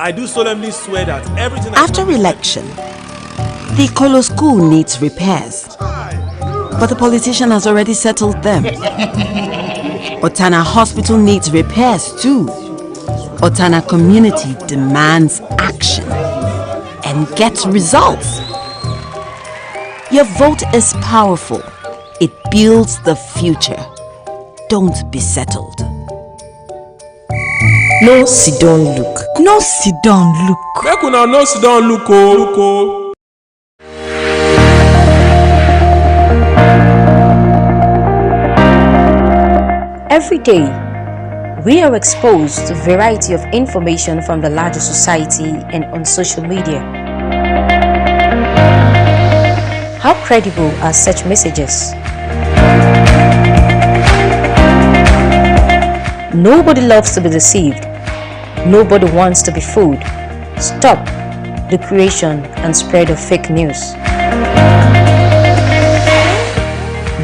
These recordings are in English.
I do solemnly swear that everything. After election, the Kolo school needs repairs, but the politician has already settled them. Otana Hospital needs repairs too. Otana community demands action and gets results. Your vote is powerful. It builds the future. Don't be settled. No sit-down look. No sit-down look. Make una no sit-down look oh. Every day, we are exposed to a variety of information from the larger society and on social media. How credible are such messages? Nobody loves to be deceived. Nobody wants to be fooled. Stop the creation and spread of fake news.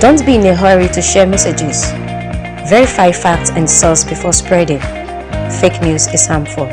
Don't be in a hurry to share messages. Verify facts and source before spreading. Fake news is harmful.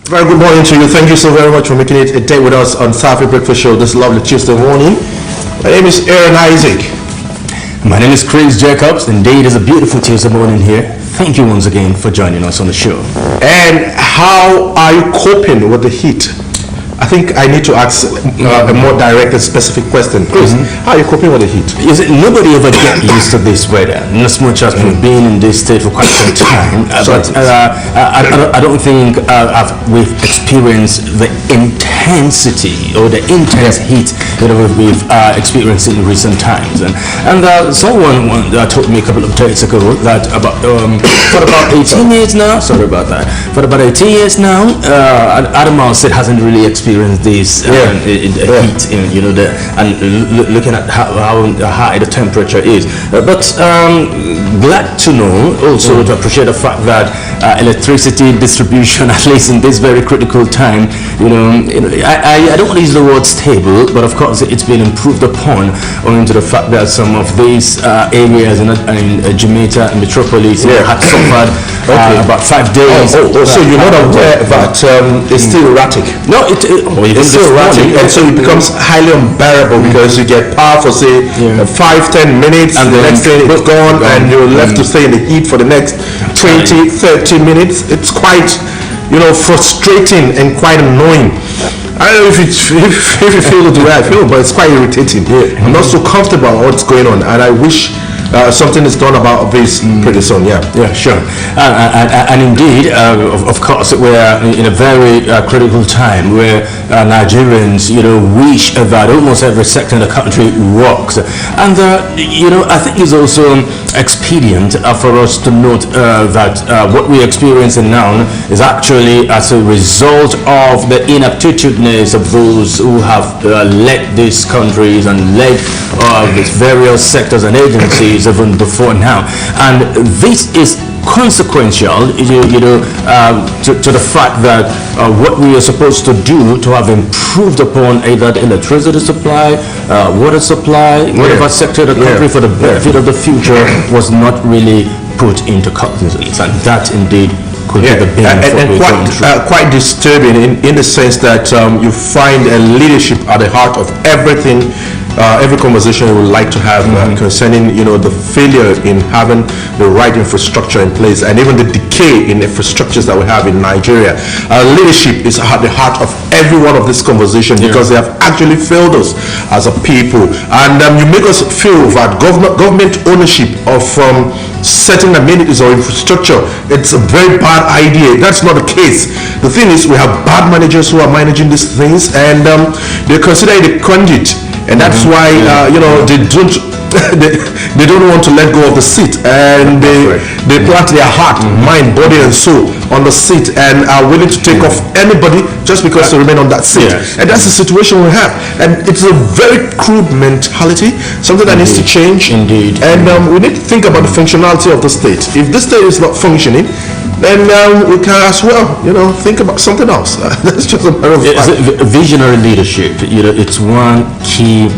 Very good morning to you. Thank you so very much for making it a day with us on Safiya Breakfast Show this lovely Tuesday morning. My name is Aaron Isaac. My name is Chris Jacobs. Indeed, it's a beautiful Tuesday morning here. Thank you once again for joining us on the show. And how are you coping with the heat? I think I need to ask a more direct and specific question. Chris, how are you coping with the heat? Is it, nobody ever get used to this weather, not as much as we've been in this state for quite some time. I don't think we've experienced the intensity or the intense heat that we've experienced in recent times. And someone told me a couple of days ago that for about 18 years now, sorry about that, for about 18 years now, Adamawa State hasn't really experienced this heat, looking at how high the temperature is. But glad to know, also to appreciate the fact that electricity distribution, at least in this very critical time, I don't want to use the word stable, but of course it's been improved upon owing to the fact that some of these areas in Jamaica and Metropolis had suffered about 5 days. So you're not aware that it's still erratic? No, it's still erratic, and so it becomes highly unbearable because you get power for say 5-10 minutes, and the next thing it's gone, and you're left to stay in the heat for the next 20-30 minutes. It's quite frustrating and quite annoying. I don't know if you feel the way I feel, but it's quite irritating. I'm not so comfortable on what's going on, and I wish something is done about this pretty soon. Yeah, sure. And indeed, of course, we're in a very critical time where Nigerians, wish that almost every sector in the country works. And, I think it's also expedient for us to note that what we're experiencing now is actually as a result of the inaptitudeness of those who have led these countries and led these various sectors and agencies even before now. And this is consequential, to the fact that what we are supposed to do to have improved upon either the electricity supply, water supply, whatever sector of the country for the benefit of the future was not really put into cognizance, and that indeed could be the and quite disturbing in the sense that you find a leadership at the heart of everything. Every conversation we would like to have concerning, the failure in having the right infrastructure in place, and even the decay in infrastructures that we have in Nigeria. Leadership is at the heart of every one of this conversation because they have actually failed us as a people, and you make us feel that government ownership of certain amenities or infrastructure, it's a very bad idea. That's not the case. The thing is, we have bad managers who are managing these things, and they consider it a conduit. And that's why they don't want to let go of the seat, and they plant their heart, mind, body, and soul on the seat, and are willing to take off anybody just because they remain on that seat. And that's the situation we have, and it's a very crude mentality, something that needs to change. Indeed. And we need to think about the functionality of the state. If the state is not functioning, then we can as well, think about something else. That's just a matter of fact. Visionary leadership, it's one key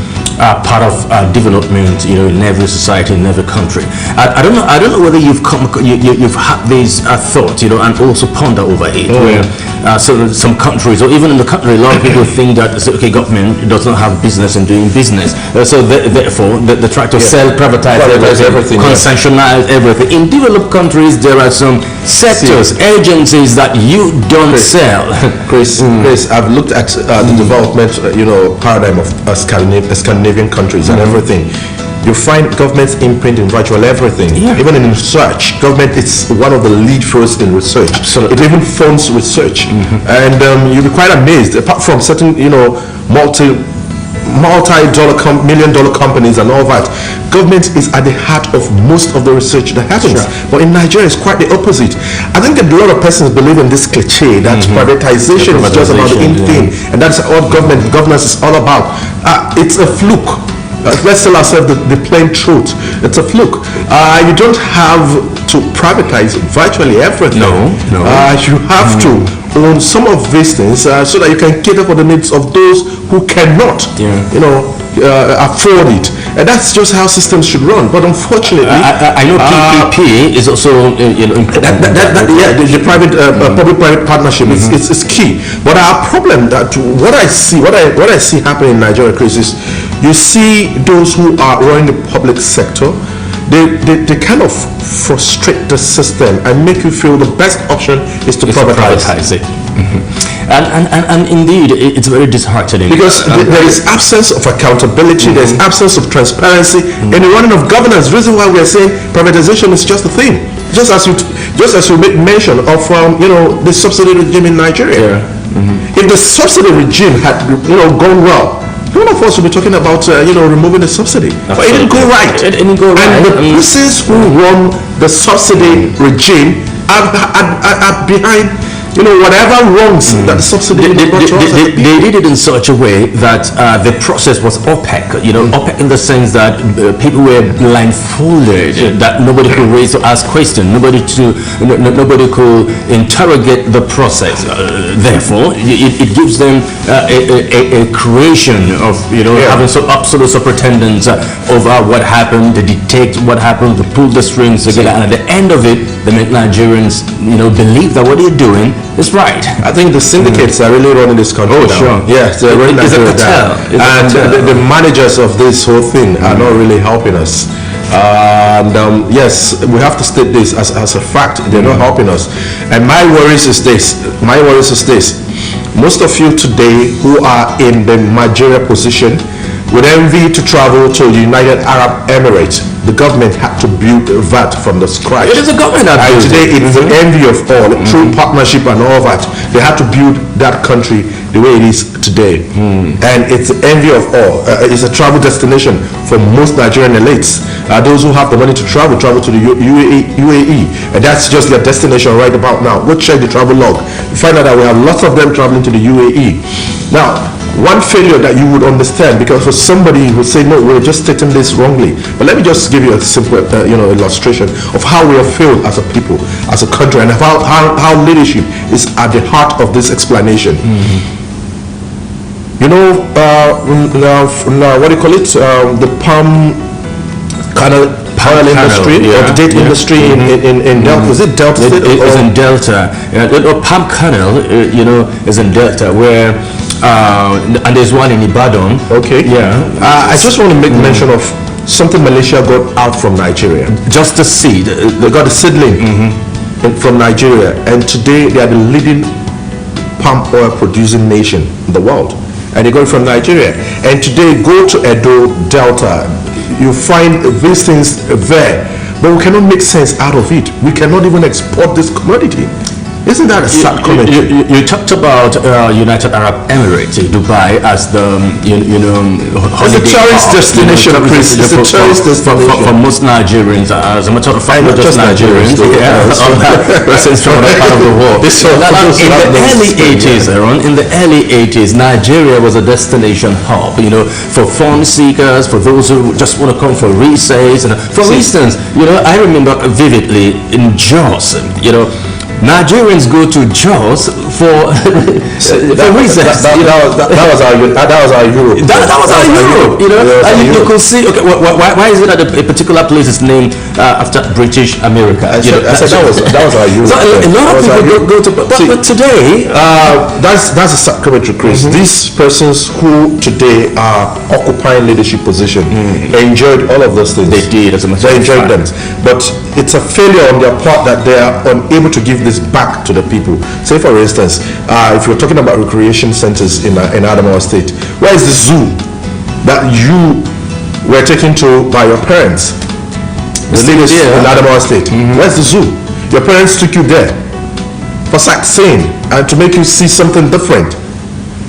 part of development, in every society, in every country. I don't know whether you've had this thought, and also ponder over it. Where so some countries, or even in the country, a lot of people think that government does not have business in doing business. So therefore, they try to sell, privatize everything, concessionalize everything. In developed countries, there are some sectors, agencies that you don't sell. Chris, I've looked at the development, paradigm of Scandinavian countries and everything. You find government's imprint in virtually everything. Even in research, government is one of the lead first in research. Absolutely. It even funds research, and you'll be quite amazed. Apart from certain, multi-dollar, million-dollar companies and all that, government is at the heart of most of the research that happens. But in Nigeria, it's quite the opposite. I think a lot of persons believe in this cliche that privatization is just about the in thing, and that's all governance is all about. It's a fluke. Let's tell ourselves the plain truth. It's a fluke. You don't have to privatize virtually everything. No. You have to own some of these things so that you can cater for the needs of those who cannot, afford it. And that's just how systems should run. But unfortunately, I know PPP is also, the private public-private partnership is key. But our problem, what I see happening in Nigeria, Chris, is you see those who are running the public sector. They kind of frustrate the system and make you feel the best option is to privatize it. And indeed, it's very disheartening because there is absence of accountability, there is absence of transparency in the running of governance. The reason why we are saying privatization is just a thing, just as you made mention of the subsidy regime in Nigeria. If the subsidy regime had gone well, none of us will be talking about removing the subsidy. But it didn't go right. And the persons who run the subsidy regime are behind whatever wrongs that the subsidy they did it in such a way that the process was opaque. Opaque in the sense that people were blindfolded, that nobody could raise or ask questions, nobody could interrogate the process. Therefore, it gives them a creation of having some absolute superintendence over what happened. They detect what happened, they pull the strings together, and at the end of it, they make Nigerians believe that what they're doing is right. I think the syndicates are really running this country now. Sure. Yes, they're running Nigeria down. And the managers of this whole thing are not really helping us. And yes, we have to state this as a fact. They're not helping us. And my worries is this. Most of you today who are in the managerial position, with envy to travel to United Arab Emirates. The government had to build that from the scratch. It is the government that and built today it. it is the envy of all, through partnership and all that. They had to build that country the way it is today. And it's the envy of all. It's a travel destination for most Nigerian elites. Those who have the money to travel to the UAE. And that's just their destination right about now. Go check the travel log. You find out that we have lots of them traveling to the UAE. Now, one failure that you would understand, because for somebody who say, no, we're just stating this wrongly. But let me just give you a simple illustration of how we have failed as a people, as a country, and how leadership is at the heart of this explanation. You know, what do you call it? The palm kernel industry, or the date industry in Delta. Is it Delta? It is in Delta. Palm kernel, is in Delta, where and there's one in Ibadan. Okay. Yeah. I just want to make mention of something Malaysia got out from Nigeria. Just the seed. They got a seedling from Nigeria, and today they are the leading palm oil producing nation in the world. And they got it from Nigeria. And today, go to Edo Delta, you find these things there, but we cannot make sense out of it. We cannot even export this commodity. Isn't that a sad comment? You talked about United Arab Emirates, Dubai, as the it's a tourist destination, Chris. It's a tourist destination for most Nigerians. As a matter of fact, not just Nigerians. Since from other part of the world. In the early 80s, Nigeria was a destination hub. For fun seekers, for those who just want to come for resales. And for instance, I remember vividly in Jos. Nigerians go to Jos for reasons. That was our Europe. That was our Europe. You could see. Okay, why is it that a particular place is named after British America? I said that was our Europe. So a lot of people go to. But today, that's a sacrament, Chris. These persons who today are occupying leadership position enjoyed all of those things. They did, as a matter of fact. They enjoyed them, but it's a failure on their part that they are unable to give this back to the people. Say, for instance, if you're talking about recreation centers in Adamawa State, where is the zoo that you were taken to by your parents? The leaders in Adamawa State. Where's the zoo? Your parents took you there for sightseeing and to make you see something different.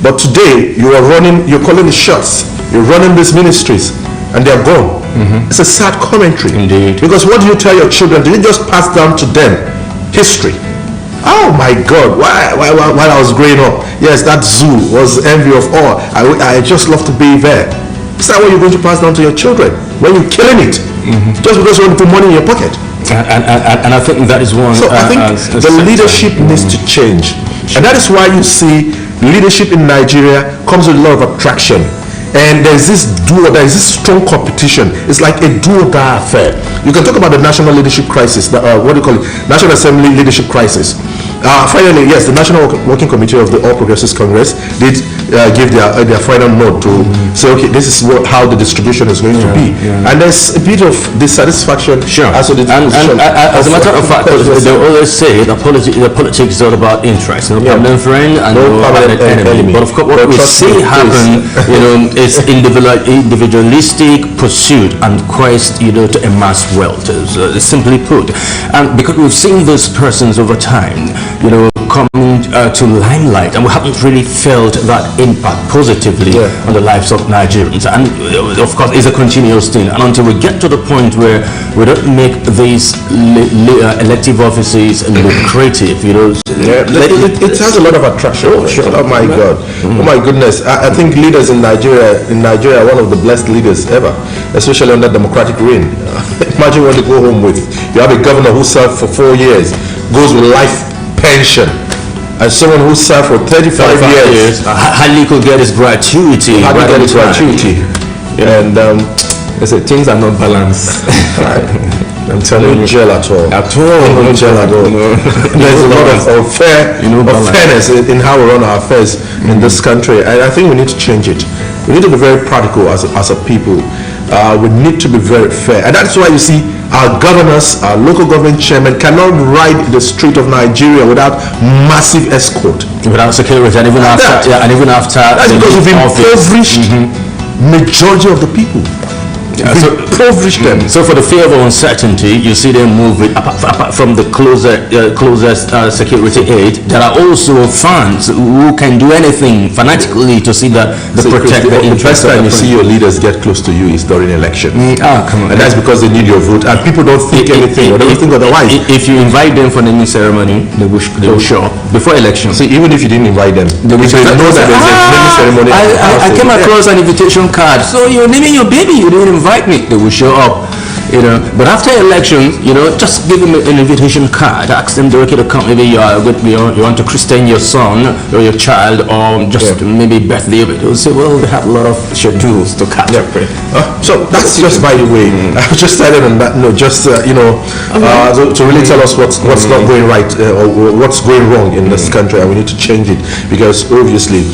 But today you're calling the shots, you're running these ministries, and they're gone. It's a sad commentary. Indeed. Because what do you tell your children? Do you just pass down to them history? Oh my God! While I was growing up, yes, that zoo was envy of all. I just love to be there. Is that what you're going to pass down to your children when you're killing it? Just because you want to put money in your pocket? And I think that is one. So I think the leadership needs to change, and that is why you see leadership in Nigeria comes with a lot of attraction. And there's this strong competition. It's like a do-or-die affair. You can talk about the national leadership crisis, what do you call it? National Assembly leadership crisis. Finally, yes, the National Working Committee of the All Progressives Congress did give their final note to say, okay, this is how the distribution is going to be. And there's a bit of dissatisfaction. Sure. As to the and as a matter of fact, they always say the politics is all about interest. No permanent friend and no permanent enemy. But of course, what we see happen, is individualistic pursuit and quest, to amass wealth. Simply put, and because we've seen those persons over time, coming to limelight, and we haven't really felt that impact positively on the lives of Nigerians. And of course, it's a continuous thing. And until we get to the point where we don't make these elective offices lucrative, it has a lot of attraction. Oh my God! Oh my goodness! I think leaders in Nigeria are one of the blessed leaders ever, especially under democratic reign. Imagine what you go home with. You have a governor who served for 4 years, goes with life pension, and someone who served for 35 years hardly could get his gratuity. And I said things are not balanced. I'm telling you, jail at all. No jail at all. There's a lot of fairness in how we run our affairs in this country, and I think we need to change it. We need to be very practical as a people. We need to be very fair, and that's why you see our governors, our local government chairmen cannot ride the street of Nigeria without massive escort, without security, and even after that's because we've impoverished majority of the people. Impoverish them. So for the fear of uncertainty, you see them move with, apart from the closest security aid, there are also fans who can do anything fanatically to see that they protect the The best interests of time the you see your leaders get close to you is during election. Come on. And that's because they need your vote, and people don't think anything, or they don't think otherwise. If you invite them for the naming ceremony, they will show up before election. See, even if you didn't invite them, they know that there's a naming ceremony. I came across an invitation card. So you're naming your baby, you didn't invite me. They will show up. But after elections, just give them an invitation card. Ask them directly to come. Maybe you want to christen your son or your child, or just maybe birthday. They'll say, well, they have a lot of schedules to catch up. So that's just by the way. I was just started on that note, just to really tell us what's not going right or what's going wrong in this country, and we need to change it, because obviously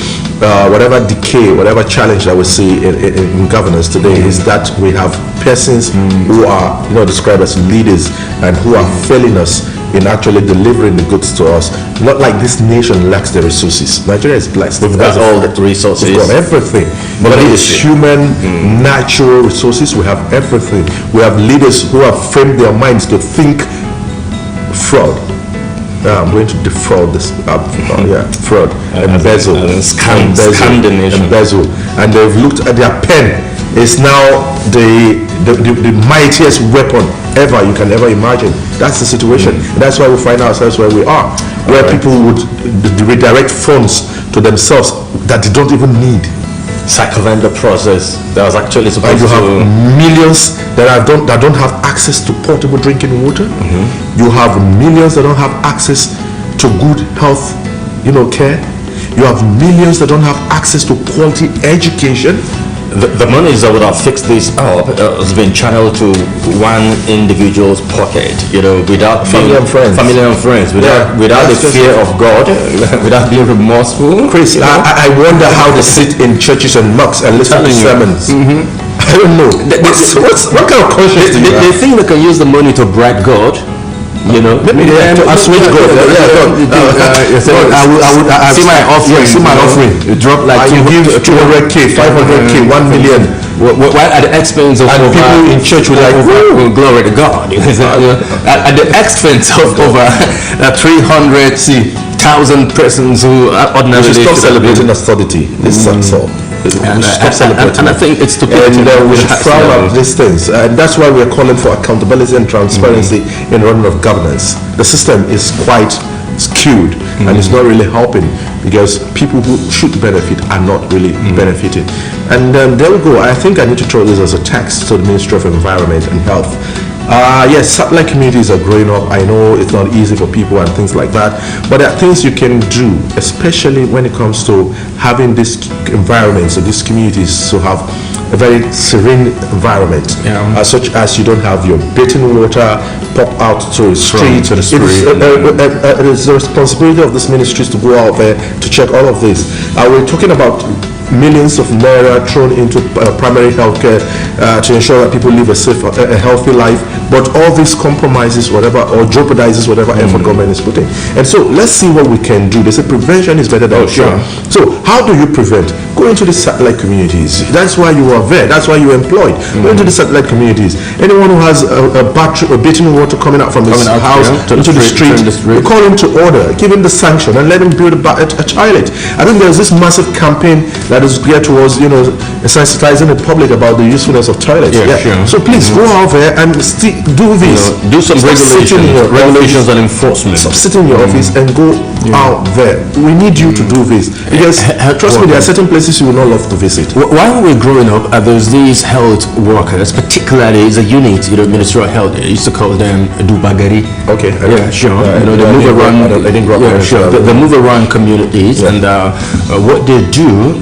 whatever decay, whatever challenge that we see in governance today is that we have persons who are described as leaders and who are failing us in actually delivering the goods to us. Not like this nation lacks the resources. Nigeria is blessed. We've got all the resources. We've got everything. But it's human, natural resources. We have everything. We have leaders who have framed their minds to think fraud. I'm going to defraud this. Fraud, embezzle, scam the nation, embezzle, and they've looked at their pen. It's now the mightiest weapon ever you can ever imagine. That's the situation. And that's why we find ourselves where we are, where people would redirect funds to themselves that they don't even need. Circumvent the process that was actually supposed you to. have millions that don't have access to portable drinking water. You have millions that don't have access to good health, care. You have millions that don't have access to quality education. The monies that would have fixed this up has been channeled to one individual's pocket, without family and friends, without the fear of God, without being remorseful. Chris, I wonder how they sit in churches and mosques and listen to sermons. I don't know. What kind of conscience do you have? They think they can use the money to bribe God. Maybe they have to assuage God. I see my offering. See my offering. You drop like you give 200k, 500k, 1 million. While at the expense of people in church will like, glory to God. At the expense of over 300,000 persons who ordinarily stop celebrating authority. This is all. And I think it's stupidity. And we should frown out these things, and that's why we are calling for accountability and transparency in running of governance. The system is quite skewed and it's not really helping, because people who should benefit are not really benefiting. And there we go. I think I need to throw this as a text to the Ministry of Environment and Health. Yes, satellite communities are growing up. I know it's not easy for people and things like that, but there are things you can do, especially when it comes to having these environments or these communities to have a very serene environment, such as you don't have your bathing water pop out to the street. It is the responsibility of these ministries to go out there to check all of this. We're talking about millions of naira thrown into primary healthcare to ensure that people live a safe, a healthy life, but all this compromises whatever or jeopardizes whatever effort government is putting. And so let's see what we can do. They say prevention is better than cure. So how do you prevent? Go into the satellite communities. That's why you are there. That's why you are employed. Go into the satellite communities. Anyone who has a bathing water coming out from his house into the street, call him to order, give him the sanction, and let him build a toilet. I think there's this massive campaign that is geared towards sensitizing the public about the usefulness of toilets. So please go out there and do this. Do some regulations and enforcement. Stop sitting in your office and go out there. We need you to do this, because trust me, there are certain places you will not love to visit. While we were growing up, there's these health workers, particularly is a unit, Ministry of Health. They used to call them Dubagari. Okay. They move around. They move around communities, and what they do.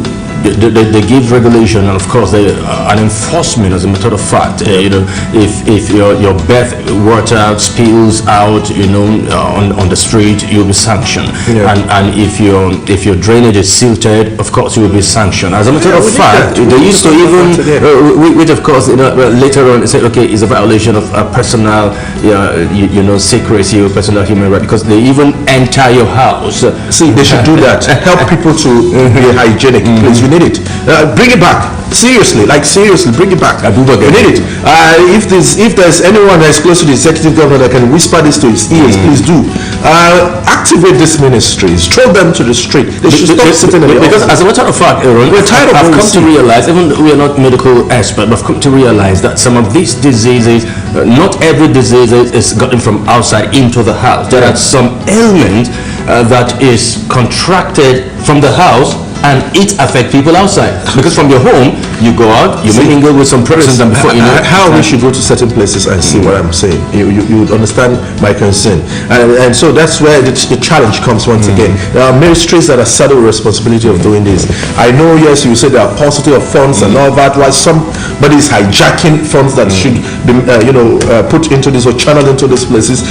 They give regulation, and of course an enforcement as a matter of fact. If your bath water spills out on the street, you'll be sanctioned. And if your drainage is silted, of course you will be sanctioned. As a matter of fact, they used to even which of course later on say, okay, it's a violation of personal secrecy or personal human right, because they even enter your house. See, they should do that. Help people to be hygienic. Please, you need it. Bring it back. Seriously, bring it back. We need it. If there's anyone that is close to the executive governor that can whisper this to his ears, please do. Activate these ministries. Throw them to the street. They should stop sitting in the office. Because as a matter of fact, Aaron, we're tired of I've come to realize, even though we are not medical experts, but I've come to realize that some of these diseases, not every disease is gotten from outside into the house. There are some ailments that is contracted from the house, and it affects people outside. Because from your home, you go out, you mingle with some persons, and before you know, how we should go to certain places and see what I'm saying. You would understand my concern, and so that's where the challenge comes once again. There are ministries that are saddled with responsibility of doing this. I know, yes, you say there are paucity of funds and all that. While somebody is hijacking funds that should be, put into this or channeled into these places,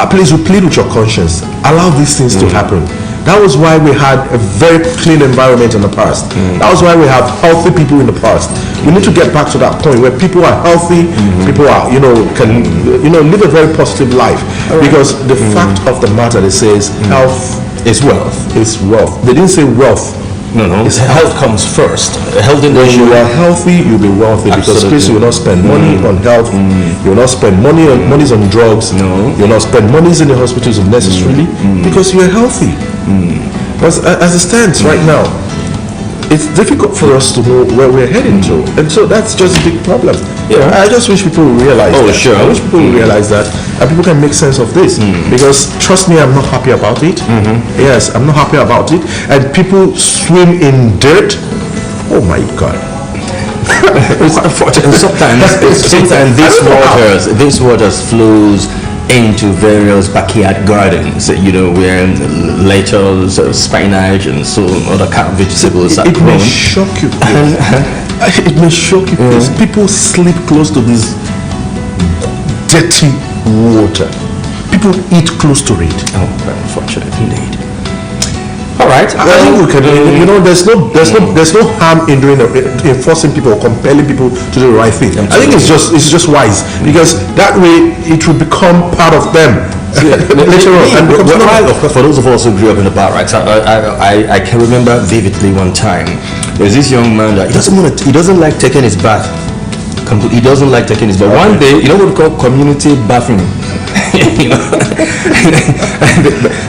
please, we plead with your conscience. Allow these things to happen. That was why we had a very clean environment in the past. That was why we have healthy people in the past. We need to get back to that point where people are healthy, people are, can, live a very positive life. Because the fact of the matter, it says health is wealth. It's wealth. They didn't say wealth. No. It's health comes first. Health in when you are healthy, you'll be wealthy. Because Chris, you will not spend money on health. You will not spend money on drugs. No. You will not spend monies in the hospitals unnecessarily because you are healthy. Because as it stands right now, it's difficult for us to know where we're heading to, and so that's just a big problem. I just wish people would realize that. Sure. I wish people would realize that, and people can make sense of this. Because trust me, I'm not happy about it. Yes, I'm not happy about it. And people swim in dirt. Oh my God. It's unfortunate. Sometimes these waters flows into various backyard gardens, where lettuce, spinach, and so other kind of vegetables are grown. May shock you. It may shock you because people sleep close to this dirty water. People eat close to it. Oh, very unfortunate indeed. All right. I think we can. There's no harm in enforcing people or compelling people to do the right thing. I think it's just wise because that way it will become part of them later on. And of course, for those of us who grew up in the barracks, I can remember vividly one time. There's this young man that he doesn't like taking his bath. He doesn't like taking his bath. One day, what we call community bathing.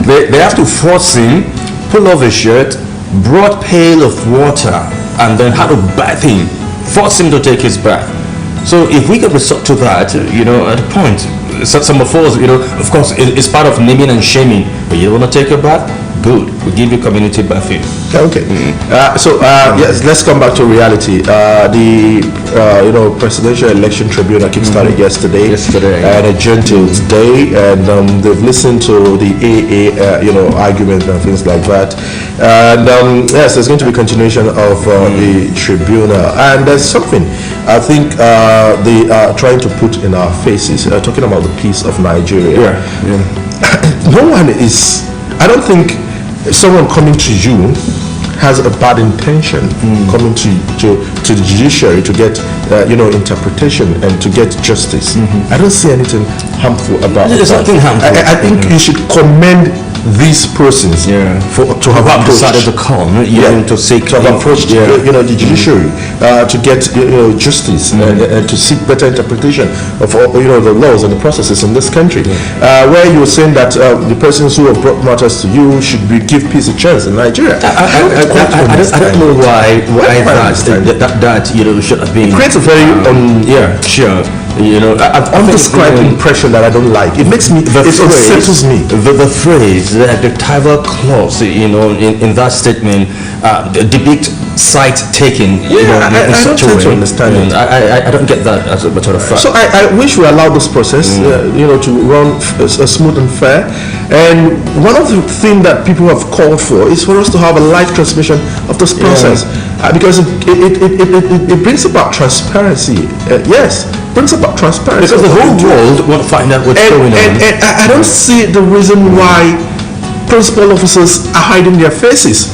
They have to force him. Pull off his shirt, brought pail of water, and then had to bath him, force him to take his bath. So if we can resort to that, at a point, some of us, of course, it's part of naming and shaming. But you want to take a bath? Good. We'll give you community bathing. Okay. Yes, let's come back to reality. The presidential election tribunal kick-started yesterday and adjourned till today, and they've listened to the AA argument and things like that. And yes, there's going to be continuation of the tribunal, and there's something I think they are trying to put in our faces, talking about the peace of Nigeria. No one is. I don't think someone coming to you has a bad intention coming to the judiciary to get interpretation and to get justice. I don't see anything harmful about it. There's nothing harmful. I think you should commend these persons to have decided to come, to seek to have approached the judiciary to get justice and to seek better interpretation of the laws and the processes in this country. Where you were saying that the persons who have brought matters to you should give peace a chance in Nigeria. I don't know why that should have been. It creates a very I've undescribed impression that I don't like. It makes me. It unsettles me. The phrase, the adjectival clause, in that statement, depict site taking. I don't tend to understand it. I don't get that as a matter of fact. So I wish we allow this process, to run smooth and fair. And one of the things that people have called for is for us to have a live transmission of this process, because it brings about transparency. Yes. Brings about transparency because the whole world want to find out what's going on. And I don't see the reason why principal officers are hiding their faces.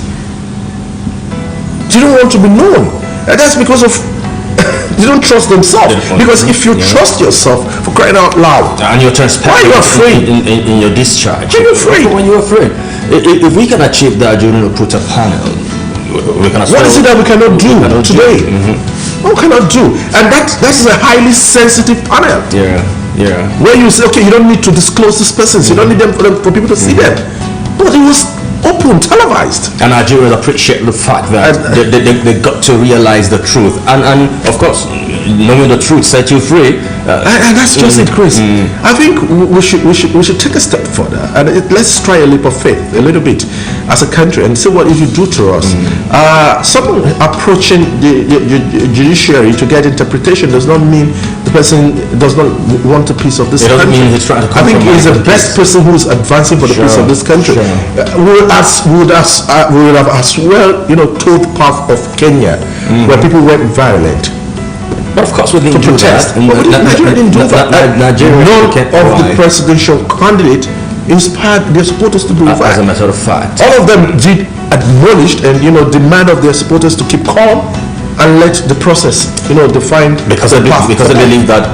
They don't want to be known. And that's because of they don't trust themselves. Because if you trust yourself, for crying out loud, and you're transparent, why are you afraid in your discharge? Why are you afraid? When you're afraid, if we can achieve that during a put-up panel, we can What is it that we cannot do today? What we cannot do? And that is a highly sensitive panel. Yeah. Where you say, okay, you don't need to disclose these persons, you don't need them for people to see them. But it was open, televised. And Nigerians appreciate the fact that they got to realize the truth. And of course, knowing the truth set you free. And that's just it, Chris. I think we should take a step further and let's try a leap of faith a little bit as a country and see what it will do to us. Someone approaching the judiciary to get interpretation does not mean the person does not want a piece of this country. Mean he's trying to I think he's the best person who is advancing for the peace of this country. We would have as well, told the path of Kenya, where people went violent. But of course, we didn't to protest. Nigeria didn't do that. None of the presidential candidate inspired their supporters to do that. As a matter of fact, all of them did acknowledge and demand of their supporters to keep calm and let the process define because they believe that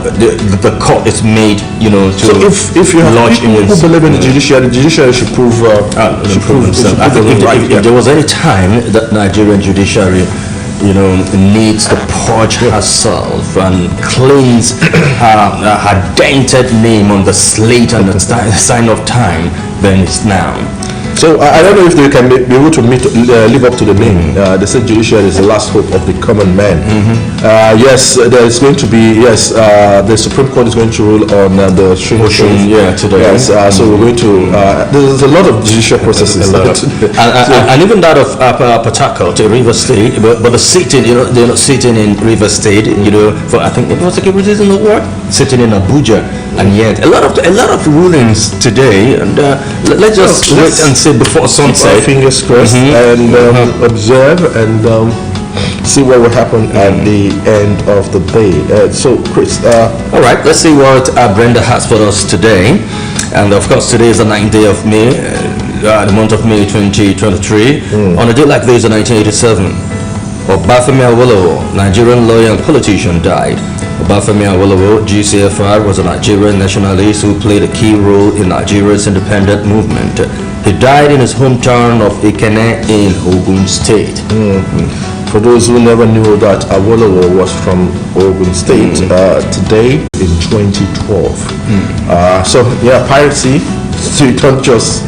the court is made to so if you have people who believe in the judiciary should prove themselves. I think if there was any time that Nigerian judiciary needs to purge herself and cleanse her dented name on the slate and the sign of time, then it's now. So I don't know if they can be able to live up to the name. They said judiciary is the last hope of the common man. Yes, there is going to be the Supreme Court is going to rule on the motion today. Yes, so we're going to. There's a lot of judicial processes, and even that of Port Harcourt, River State. But the sitting, they're not sitting in River State. For I think it was like in the war, sitting in Abuja, and yet a lot of rulings today. And let's just wait and see before sunset. Fingers crossed and observe and see what will happen at the end of the day. So, Chris. All right, let's see what Brenda has for us today. And of course, today is the 9th day of May, the month of May 2023. On a day like this in 1987, Obafemi Awolowo, Nigerian lawyer and politician, died. Obafemi Awolowo, GCFR, was a Nigerian nationalist who played a key role in Nigeria's independent movement. He died in his hometown of Ikene in Ogun State. For those who never knew that Awolowo was from Ogun State, today in 2012. Piracy, so you don't just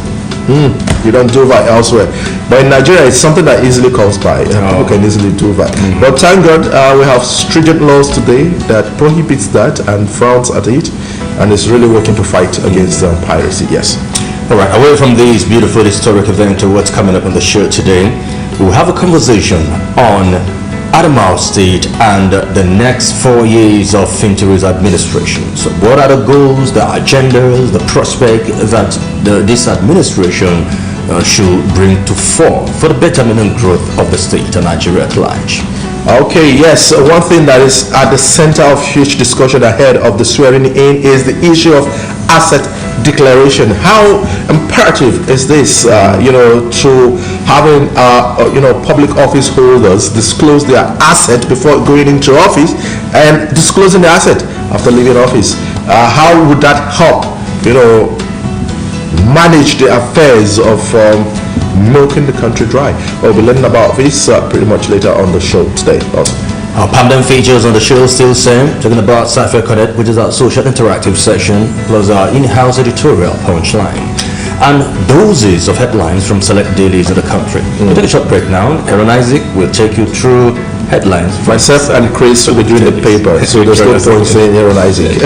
you don't do that elsewhere. But in Nigeria, it's something that easily comes by. People can easily do that. But thank God we have stringent laws today that prohibits that and frowns at it, and is really working to fight against piracy. Yes. All right, away from this beautiful historic event to what's coming up on the show today, we'll have a conversation on Adamawa State and the next 4 years of Finteri's administration. So what are the goals, the agendas, the prospect that this administration should bring to fore for the betterment and growth of the state and Nigeria at large? Okay, yes, one thing that is at the center of huge discussion ahead of the swearing in is the issue of asset declaration. How imperative is this, to having, public office holders disclose their asset before going into office and disclosing the asset after leaving office? How would that help, manage the affairs of milking the country dry? We'll be learning about this pretty much later on the show today. Our Pamdem features on the show still same, talking about Safiya Connect, which is our social interactive session, plus our in-house editorial punchline, and doses of headlines from select dailies in the country. We'll take a short break now. Aaron Isaac will take you through headlines. Myself and Chris will be doing the paper, so there's no point saying Aaron Isaac.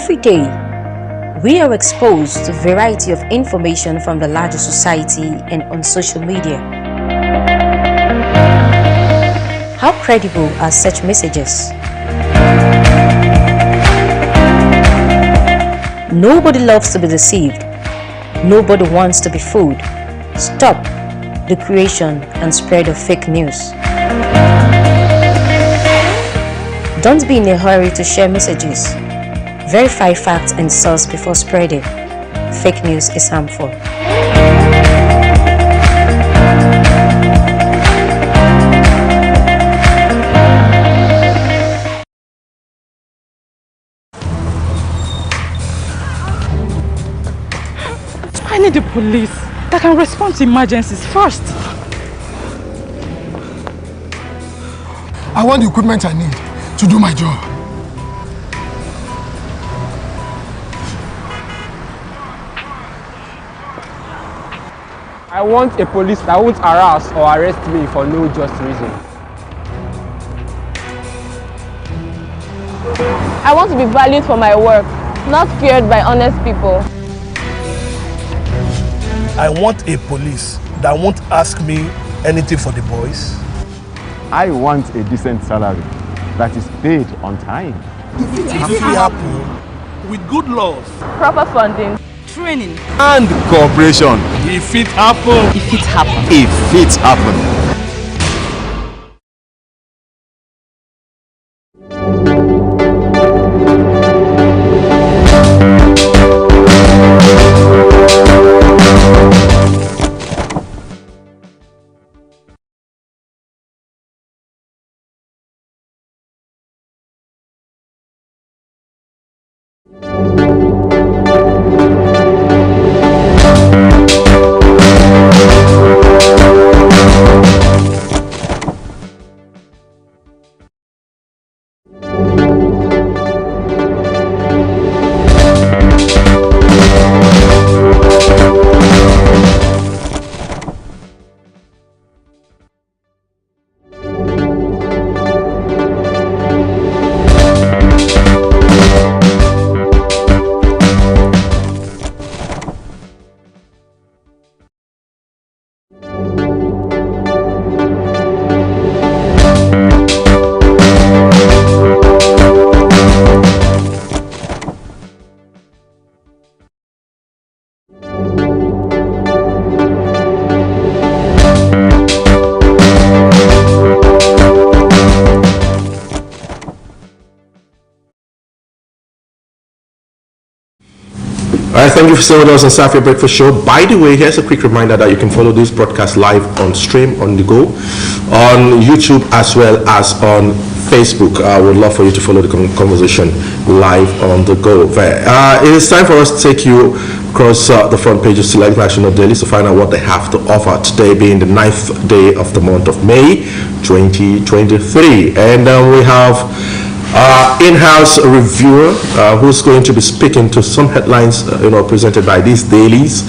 Every day, we are exposed to a variety of information from the larger society and on social media. How credible are such messages? Nobody loves to be deceived. Nobody wants to be fooled. Stop the creation and spread of fake news. Don't be in a hurry to share messages. Verify facts and source before spreading. Fake news is harmful. I need the police that can respond to emergencies first. I want the equipment I need to do my job. I want a police that won't harass or arrest me for no just reason. I want to be valued for my work, not feared by honest people. I want a police that won't ask me anything for the boys. I want a decent salary that is paid on time. If it happen with good laws, Proper funding, Training. And cooperation. if it happen, If it happens. If it happen. Alright, thank you for staying with us on Safiya Breakfast Show. By the way, here's a quick reminder that you can follow this broadcast live on stream, on the go, on YouTube as well as on Facebook. I would love for you to follow the conversation live on the go there. It is time for us to take you across the front page of Select National Dailies to find out what they have to offer. Today being the 9th day of the month of May 2023. And we have in-house reviewer who's going to be speaking to some headlines presented by these dailies,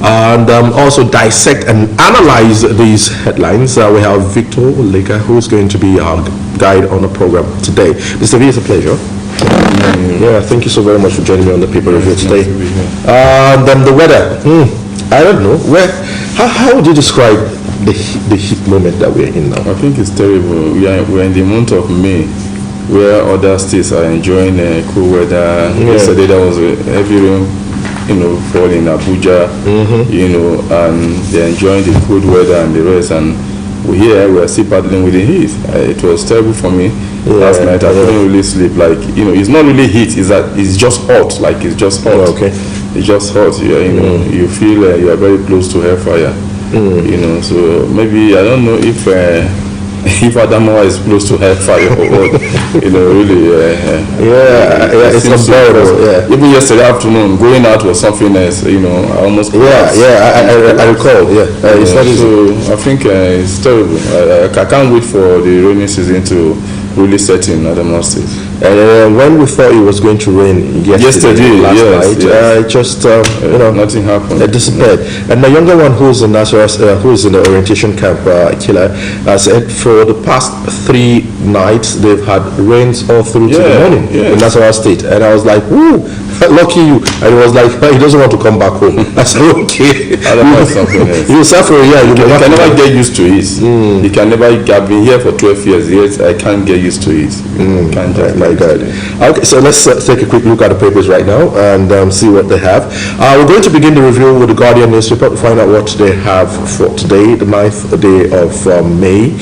and also dissect and analyze these headlines. We have Victor Leka, who's going to be our guide on the program today. Mr. V, it's a pleasure. Yeah, thank you so very much for joining me on the paper review today. Then the weather, I don't know, how would you describe the heat moment that we're in now? I think it's terrible. We're in the month of May, where other states are enjoying cool weather. Yesterday there was a heavy rain, fall in Abuja, and they're enjoying the cold weather and the rest. And we are still battling with the heat. It was terrible for me last night. I couldn't really sleep. It's not really heat. It's just hot. It's just hot. Okay. It's just hot. You feel you are very close to hellfire. So maybe I don't know if Adamawa is close to hellfire or what, really. It's unbearable. Even yesterday afternoon, going out was something else. I almost. I recall. It's not easy. So I think it's terrible. I can't wait for the rainy season to really set in Adamawa State. And when we thought it was going to rain yesterday last night, just nothing happened. It disappeared. And the younger one who's in who's in the orientation camp, Killer, said for the past 3 nights they've had rains all through to the morning in Nasarawa State. And I was like, woo, Lucky you. And he was like, he doesn't want to come back home. I said, okay. Something else. You suffer for a year. You can never get used to it. You can never. I've been here for 12 years. Yet I can't get used to it. Can't just my God. Okay, so let's take a quick look at the papers right now and see what they have. We're going to begin the review with the Guardian newspaper to find out what they have for today, the 9th day of May.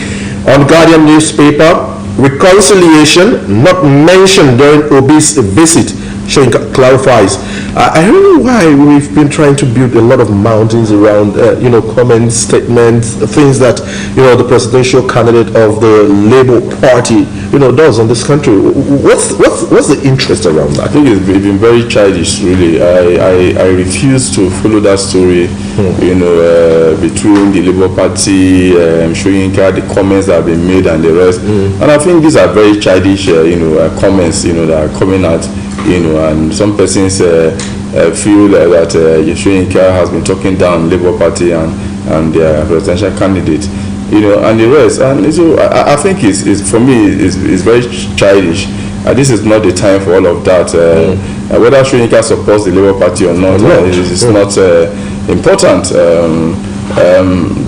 On Guardian newspaper, reconciliation not mentioned during Obi's visit. Shoyinka clarifies. I don't know why we've been trying to build a lot of mountains around, comments, statements, things that, the presidential candidate of the Labour Party, does in this country. What's the interest around that? I think it's been very childish, really. I refuse to follow that story, between the Labour Party, Shoyinka, the comments that have been made and the rest. And I think these are very childish, comments, that are coming out. And some persons feel that Shoyinka has been talking down Labour Party and their presidential candidate, and the rest. And so I think it's for me it's very childish. This is not the time for all of that. Whether Shoyinka supports the Labour Party or not, is not important.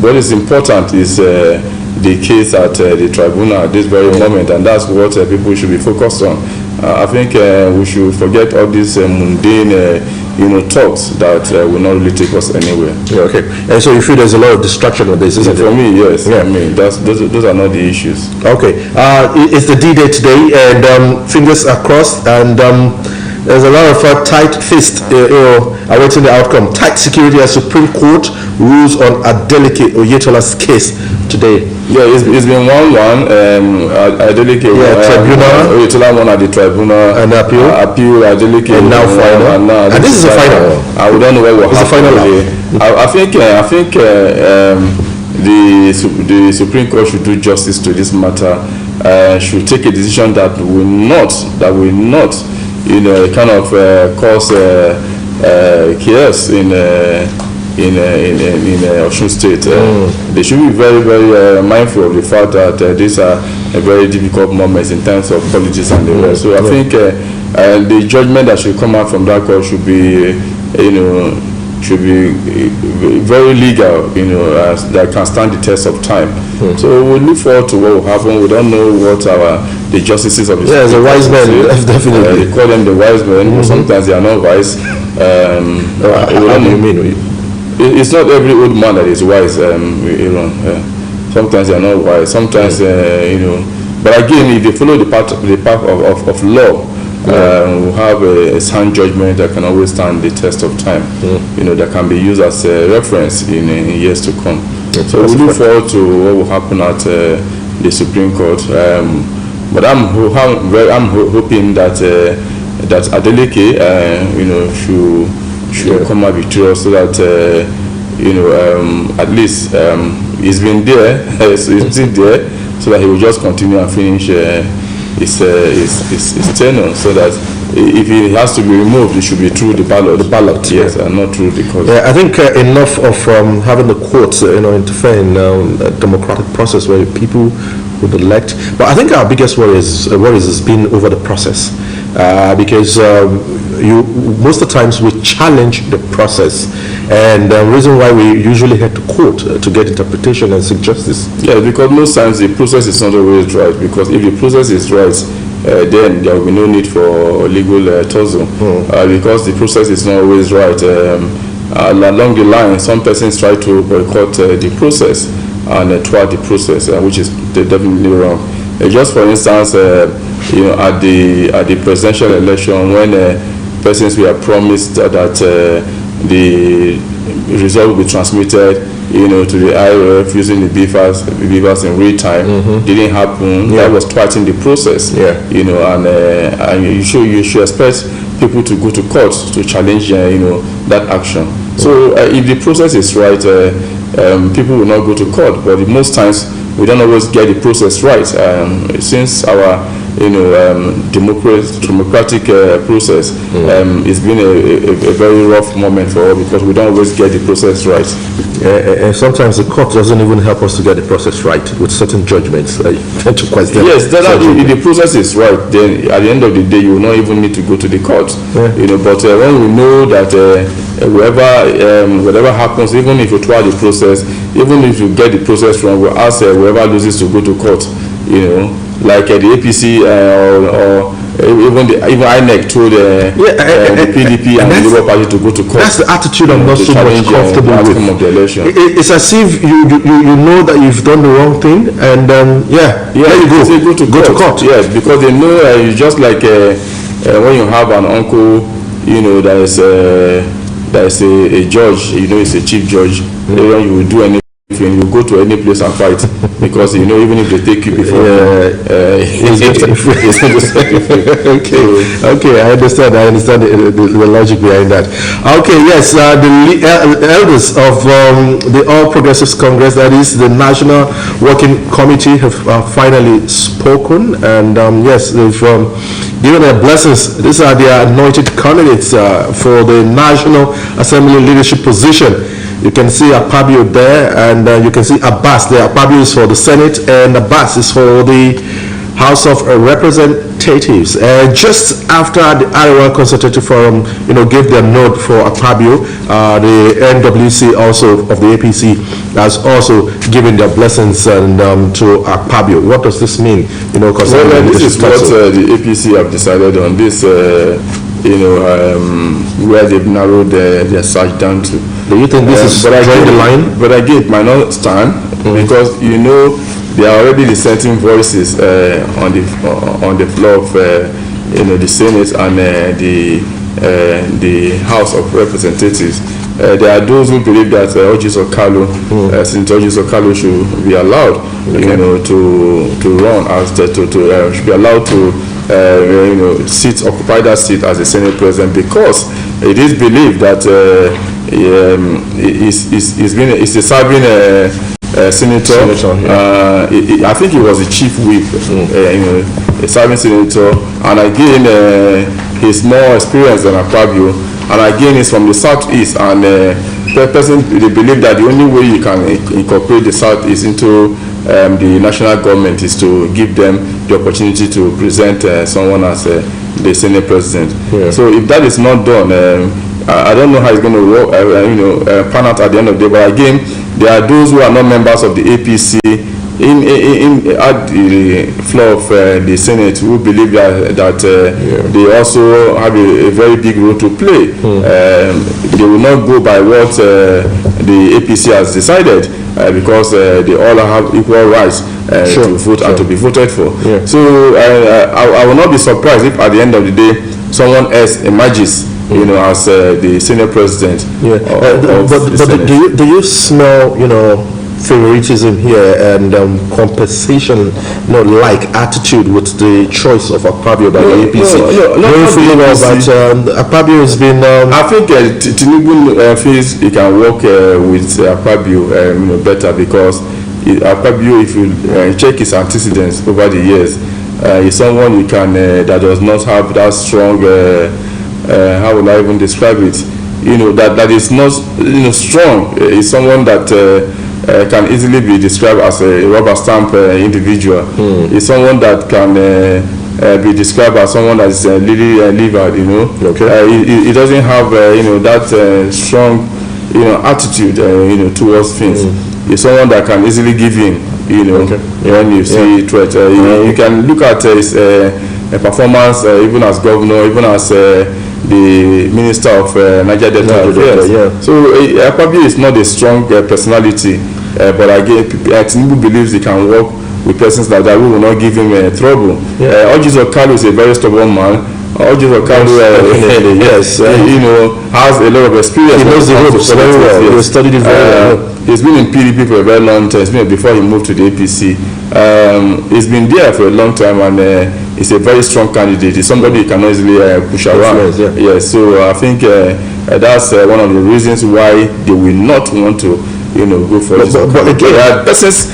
What is important is the case at the tribunal at this very moment, and that's what people should be focused on. I think we should forget all these mundane, talks that will not really take us anywhere. Yeah, okay. And so you feel there's a lot of distraction on this, isn't it? For me, yes. Yeah. I mean, those are not the issues. Okay. It's the D-Day today, and fingers are crossed, and there's a lot of tight fist, awaiting the outcome. Tight security as Supreme Court rules on Adeleke Oyetola's case today. Yeah, it's been 1-1. Adeleke tribunal. Oyetola won at the tribunal. And appeal. Adeleke. And now final. And this is the final. I don't know what will happen. It's the final. I think the Supreme Court should do justice to this matter. Should take a decision that will not, kind of cause chaos in Osun State. They should be very, very mindful of the fact that these are very difficult moments in terms of politics and the rest. So I think the judgment that should come out from that court should be, should be very legal, that can stand the test of time. So we look forward to what will happen. We don't know what the justices of the the wise men, definitely. They call them the wise men. Sometimes they are not wise. What do you mean? It's not every old man that is wise. Sometimes they are not wise. Sometimes, But again, if they follow the path of law, we'll have a sound judgment that can always stand the test of time. That can be used as a reference in years to come. So we look forward to what will happen at the Supreme Court. But I'm hoping that Adeleke, should come out victorious, so that at least he's been there, so that he will just continue and finish his tenure, so that if he has to be removed, it should be through the ballot, yes, and not through the court. Yeah, I think enough of having the courts, interfere in a democratic process where people would elect. But I think our biggest worry has been over the process, because most of the times we challenge the process, and the reason why we usually head to court to get interpretation and seek justice. Yeah, because most times the process is not always right. Because if the process is right, then there will be no need for legal tussle. Because the process is not always right. Along the line, some persons try to boycott the process and thwart the process, which is definitely wrong. Just for instance, at the presidential election, when persons were promised that the result will be transmitted, to the IRF using the beavers in real time, didn't happen. That was thwarting the process. And you should expect people to go to court to challenge, that action. So if the process is right, people will not go to court. But most times we don't always get the process right. Since our democratic process. It's been a very rough moment for all because we don't always get the process right. And sometimes the court doesn't even help us to get the process right with certain judgments. To question. Yes, if the process is right, then at the end of the day, you will not even need to go to the court. But when we know that whatever happens, even if you try the process, even if you get the process wrong, we'll ask whoever loses to go to court. Like the APC or even INEC told the PDP and the Labour Party to go to court. That's the attitude I'm not so much comfortable with. Of the election. It's as if you know that you've done the wrong thing, and there you go. Go to court. Yes, because they know it's just like when you have an uncle, that is a judge. It's a chief judge. When you will do anything, you go to any place and fight because even if they take you before okay, I understand the logic behind that. Okay, yes, the elders of the All Progressives Congress, that is the National Working Committee, have finally spoken, and yes, they've given their blessings. These are their anointed candidates for the National Assembly leadership position. You can see Akpabio there, and you can see Abbas there. Akpabio is for the Senate, and Abbas is for the House of Representatives. Just after the Arewa Consultative Forum, gave their nod for Akpabio, the NWC also of the APC has also given their blessings and to Akpabio. What does this mean? This is what the APC have decided on this. Where they've narrowed their search down to. Do you think this is drawing the line? But again, it might not stand because there are already dissenting voices on the floor of the Senate and the House of Representatives. There are those who believe that Senator Orji Sokalo should be allowed, to run as should be allowed to. Occupy that seat as the Senate President because it is believed that he's a serving senator. I think he was the chief whip, a serving senator, and again he's more experienced than Akpabio, and again he's from the southeast, and they believe that the only way you can incorporate the southeast into the national government is to give them the opportunity to present someone as the Senate President. So if that is not done, I don't know how it's going to work, pan out at the end of the day. But again, there are those who are not members of the APC at the floor of the Senate who believe that they also have a very big role to play. They will not go by what the APC has decided because they all have equal rights to vote and to be voted for. So I will not be surprised if at the end of the day someone else emerges as the Senate President. But do you smell favoritism here and compensation, like attitude with the choice of Akpabio by the APC? Akpabio has been. I think Tinubu feels he can work with Akpabio better because Akpabio, if you check his antecedents over the years, is someone you can that does not have that strong. How will I even describe it? That is not strong. Is someone that. Can easily be described as a rubber stamp individual. It's someone that can be described as someone that is lily-livered. He doesn't have that strong attitude towards things. He's someone that can easily give in. When you see threat, you can look at his performance even as governor, even as the Minister of Niger Delta Affairs. So Akpabio is not a strong personality, but again, Tinubu believes he can work with persons like that who will not give him trouble. Orji Sokalo is a very stubborn man. Orji Sokalo, has a lot of experience. He knows the ropes very well. He studied it very well. He's been in PDP for a very long time. Before he moved to the APC. He's been there for a long time, and he's a very strong candidate. He's somebody you can easily push around. So I think that's one of the reasons why they will not want to, go for this. But again, there are persons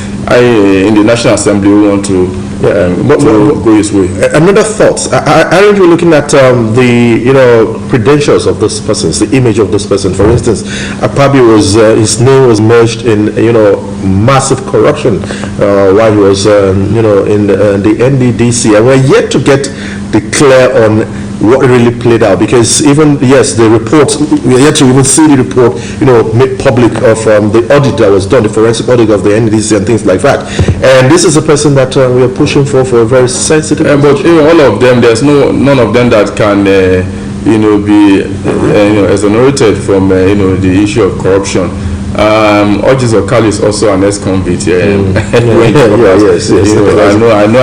in the National Assembly who want to go his way. Another thought. Aren't you looking at the credentials of those persons, the image of this person? For instance, Akpabio his name was merged in massive corruption while he was in the NDDC, and we're yet to get the clear on what really played out, because the report, we are yet to even see the report made public of the audit that was done, the forensic audit of the NDC and things like that. And this is a person that we are pushing for a very sensitive but all of them, there's none of them that can be exonerated from the issue of corruption. Orjis Okali is also an ex-convict. Yes. I know.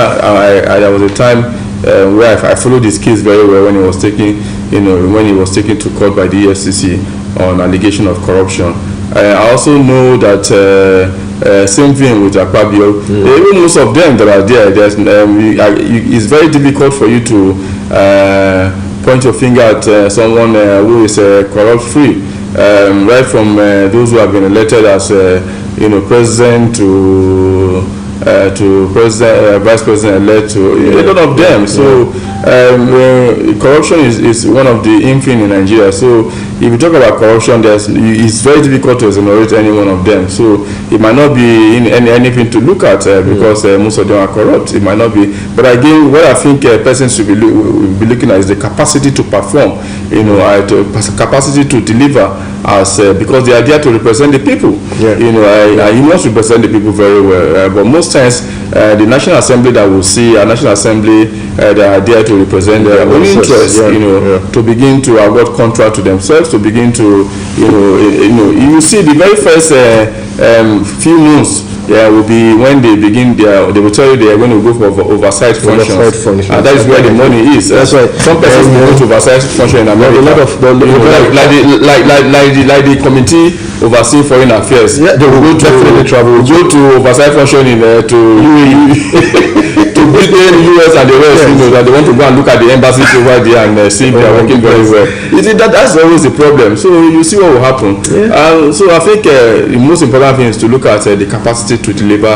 There was a time where I followed his case very well when he was taken to court by the EFCC on allegation of corruption. I also know that same thing with Akpabio. Even most of them that are there, it's very difficult for you to point your finger at someone who is corrupt-free. Right from those who have been elected as president to president, vice president elect, to a lot of them. So corruption is one of the in thing in Nigeria. So if you talk about corruption, it's very difficult to exonerate any one of them. So it might not be anything to look at because most of them are corrupt. It might not be. But again, what I think persons should be looking at is the capacity to perform, capacity to deliver, because they are there to represent the people. You must represent the people very well. But most times, the National Assembly that will see a National Assembly that are there to represent their own interests, to begin to award contract to themselves, to begin to, you see the very first few months will be when they begin they will tell you they are going to go for oversight functions. And that is where the money is. That's right. Some persons will go to oversight function in America. Like the committee overseeing foreign affairs. Yeah, they will definitely travel. Go to oversight function in to Britain, US, and the rest. That they want to go and look at the embassies over there and see if they are working very well. That's always the problem. So you see what will happen. So I think the most important thing is to look at the capacity to deliver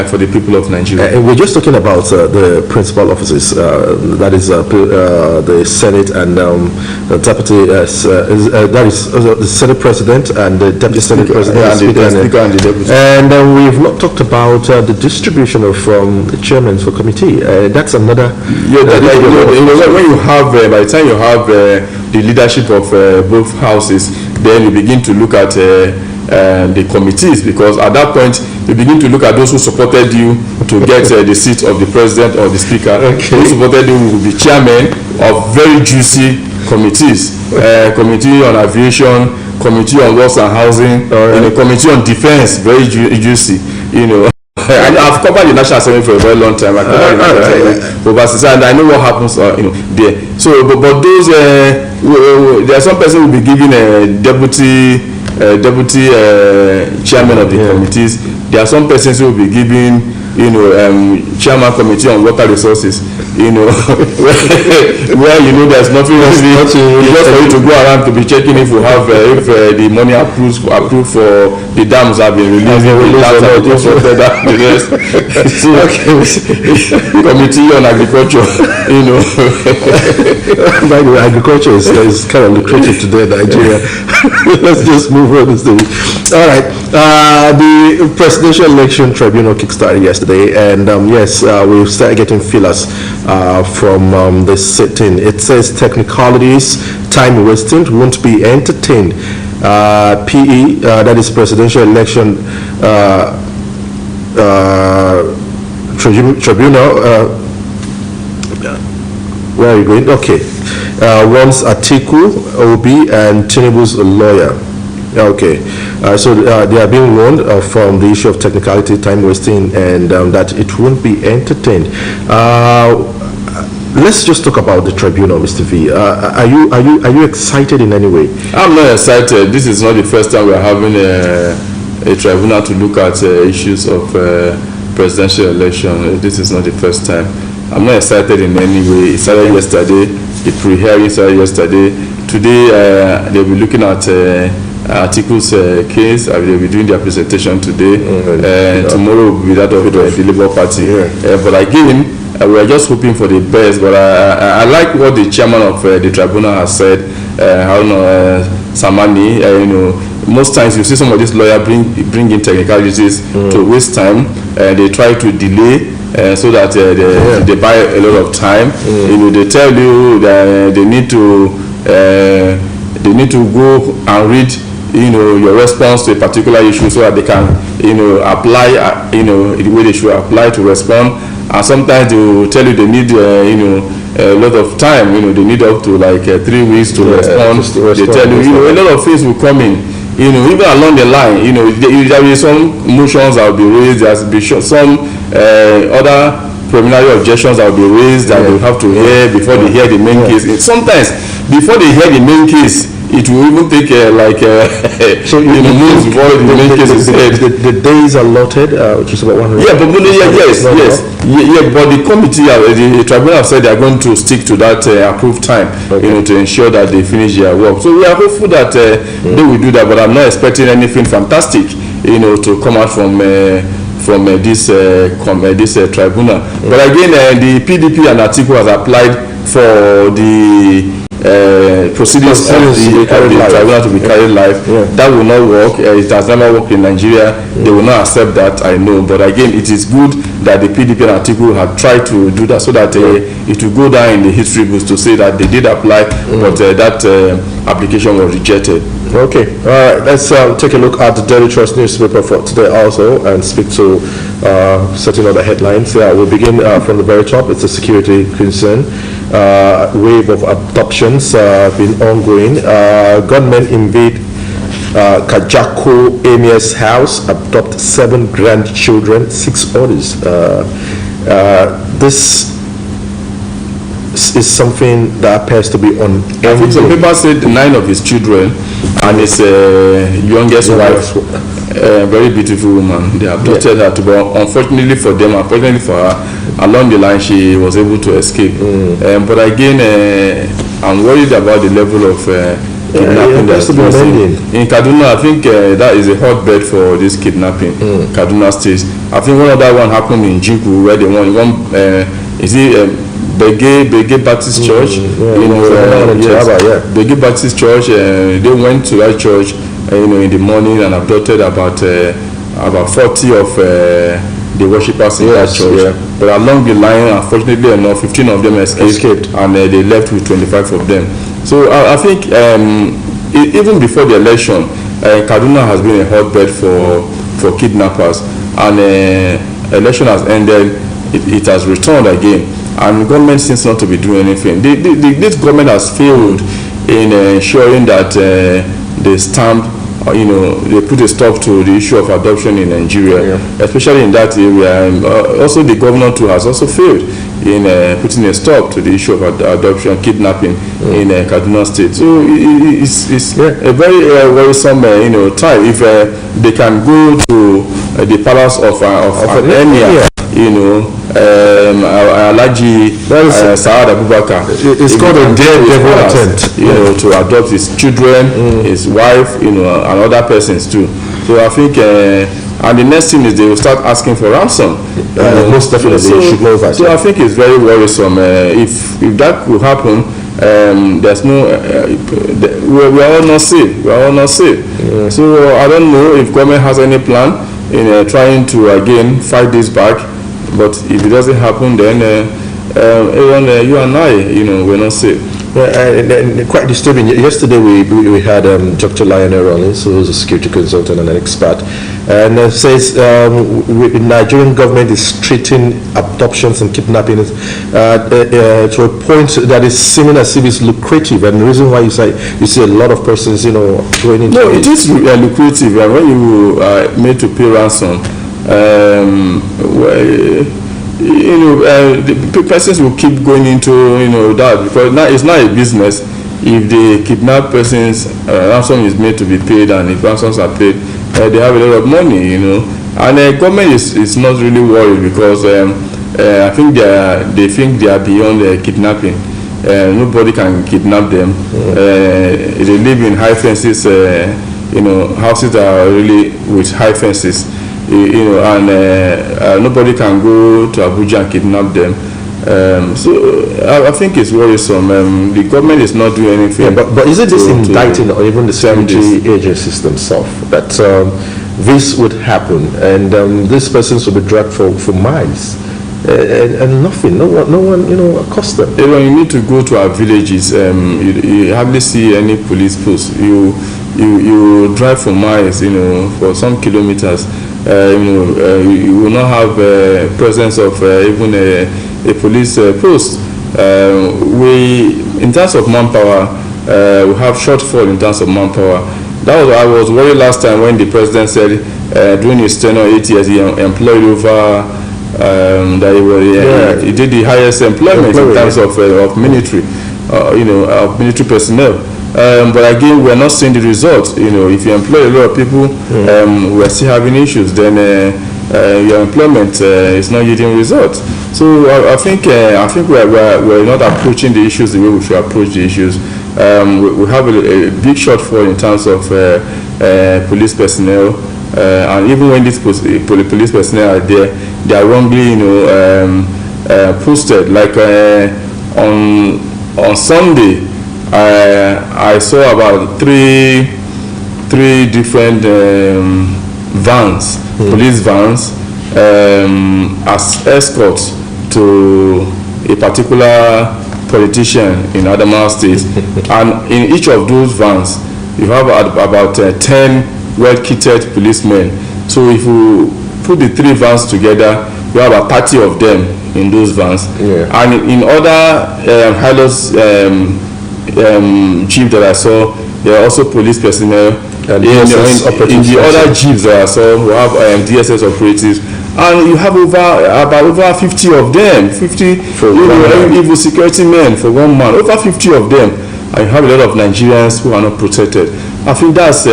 for the people of Nigeria. We're just talking about the principal offices, that is the Senate and the deputy, that is the Senate President and the Deputy Senate President and the Speaker and the Deputy. And we've not talked about the distribution of the chairmen for committee. That's another. When you have, by the time you have the leadership of both houses, then you begin to look at the committees, because at that point you begin to look at those who supported you to get the seat of the president or the speaker. Who supported you will be chairmen of very juicy committees. Committee on aviation, committee on works and housing, committee on defense, very juicy. I've covered the National Assembly for a very long time. I covered the National Assembly overseas, and I know what happens there. So but those there are some persons who will be given a deputy chairman of the committees. There are some persons who will be given chairman committee on water resources, where there's nothing really, just for you to go around to be checking if we have if the money approved for the dams have been released, the rest. Committee on agriculture, By the way, agriculture is kind of lucrative today in Nigeria. Let's just move on this thing. All right. The Presidential Election Tribunal kickstarted yesterday, and we've started getting feelers from the sitting. It says technicalities, time wasting won't be entertained. PE, that is Presidential Election Tribunal. Where are you going? Okay. Wants Atiku, Obi, and Tinubu's lawyer. Okay, so they are being warned from the issue of technicality, time wasting, and that it won't be entertained. Let's just talk about the tribunal, Mr. V. Are you excited in any way? I'm not excited. This is not the first time we're having a tribunal to look at issues of presidential election. This is not the first time. I'm not excited in any way. It started yesterday. The pre-hearing started yesterday. Today they'll be looking at Atiku's case. They'll be doing their presentation today. Tomorrow will be that of the Labour Party. But again, we are just hoping for the best. But I like what the chairman of the tribunal has said. Samani, most times you see some of these lawyers bring in technicalities to waste time. They try to delay so that they buy a lot of time. They tell you that they need to go and read your response to a particular issue so that they can apply the way they should apply to respond. And sometimes they will tell you they need a lot of time. They need up to like 3 weeks to respond. They tell you a lot of things will come in. Even along the line, there will be some motions that will be raised. There will be some other preliminary objections that will be raised that they will have to hear before they hear the main case. Sometimes before they hear the main case, it will even take so months before the main case is heard. The days allotted, which is about 100. Yeah, but but the committee, the tribunal have said they are going to stick to that approved time, to ensure that they finish their work. So we are hopeful that they will do that, but I'm not expecting anything fantastic, to come out from this tribunal. But again, the PDP and Atiku has applied for the proceedings of the tribunal to be carried live. That will not work. It has never worked in Nigeria. They will not accept that, I know. But again, it is good that the PDP and Atiku have tried to do that so that it will go down in the history books to say that they did apply, but that application was rejected. Okay, all right. Let's take a look at the Daily Trust newspaper for today also and speak to certain other headlines. We'll begin from the very top. It's a security concern. Wave of abductions been ongoing. Gunmen invade Kajako Emir's house, abduct 7 grandchildren, 6 others. This is something that appears to be on. I think some people said 9 of his children and his youngest wife, a very beautiful woman. They abducted her, but unfortunately for them, unfortunately for her, along the line she was able to escape. But again, I'm worried about the level of kidnapping that's in Kaduna. I think that is a hotbed for this kidnapping. Kaduna State. I think one other one happened in Jiku where they Bege Baptist Church. Bege Baptist Church. They went to that church, in the morning and abducted about 40 of the worshippers in that church. But along the line, unfortunately enough, 15 of them escaped and they left with 25 of them. So I think even before the election, Kaduna has been a hotbed for kidnappers, and election has ended. It has returned again, and the government seems not to be doing anything. This government has failed in ensuring that they stamp, they put a stop to the issue of adoption in Nigeria, especially in that area. And also the governor too has also failed in putting a stop to the issue of adoption, kidnapping in Kaduna State. So it's a very worrisome time. If they can go to the palace of an emir, Alaji Saad Abubakar. It's called a daredevil attempt. To adopt his children, his wife, and other persons too. So I think, and the next thing is they will start asking for ransom. Most definitely, they should know that. So I think it's very worrisome. If that could happen, there's no. We are all not safe. We are all not safe. So I don't know if government has any plan in trying to again fight this back. But if it doesn't happen, then even you and I, we're not safe. And quite disturbing. Yesterday we had Dr. Lionel Rollins, who is a security consultant and an expert, and says the Nigerian government is treating abductions and kidnapping to a point that is seeming as if it's lucrative. And the reason why you see a lot of persons, going into it. No, it is lucrative. When you are made to pay ransom, the persons will keep going into that, because now it's not a business. If the kidnapped persons, ransom is made to be paid, and if ransoms are paid, they have a lot of money, and the government is not really worried, because I think they think they are beyond kidnapping. Nobody can kidnap them. They live in high fences houses that are really with high fences, and nobody can go to Abuja and kidnap them. So I think it's worrisome. The government is not doing anything. Yeah, but is it just indicting or even the security agencies themselves that this would happen and these persons will be dragged for miles and nothing? No one, accosts them. When you need to go to our villages, you hardly see any police posts. You drive for miles, for some kilometers. You will not have presence of even a police post. In terms of manpower, we have shortfall in terms of manpower. I was worried last time when the president said during his tenure 8 years he employed over he did the highest employment in terms of military, of military personnel. But again, we are not seeing the results. If you employ a lot of people, we are still having issues. Then your employment is not yielding results. So I think we're not approaching the issues the way we should approach the issues. We have a big shortfall in terms of police personnel, and even when these police personnel are there, they are wrongly, posted. Like on Sunday, I saw about three different vans, police vans, as escorts to a particular politician in Adamawa State. And in each of those vans, you have about 10 well-kitted policemen. So if you put the 3 vans together, you have about 30 of them in those vans. And in other highlights jeep that I saw, there are also police personnel. In the other jeeps that I saw, we have DSS operatives, and you have about over 50 of them, 50 evil security men for one man, over 50 of them, and you have a lot of Nigerians who are not protected. I think that's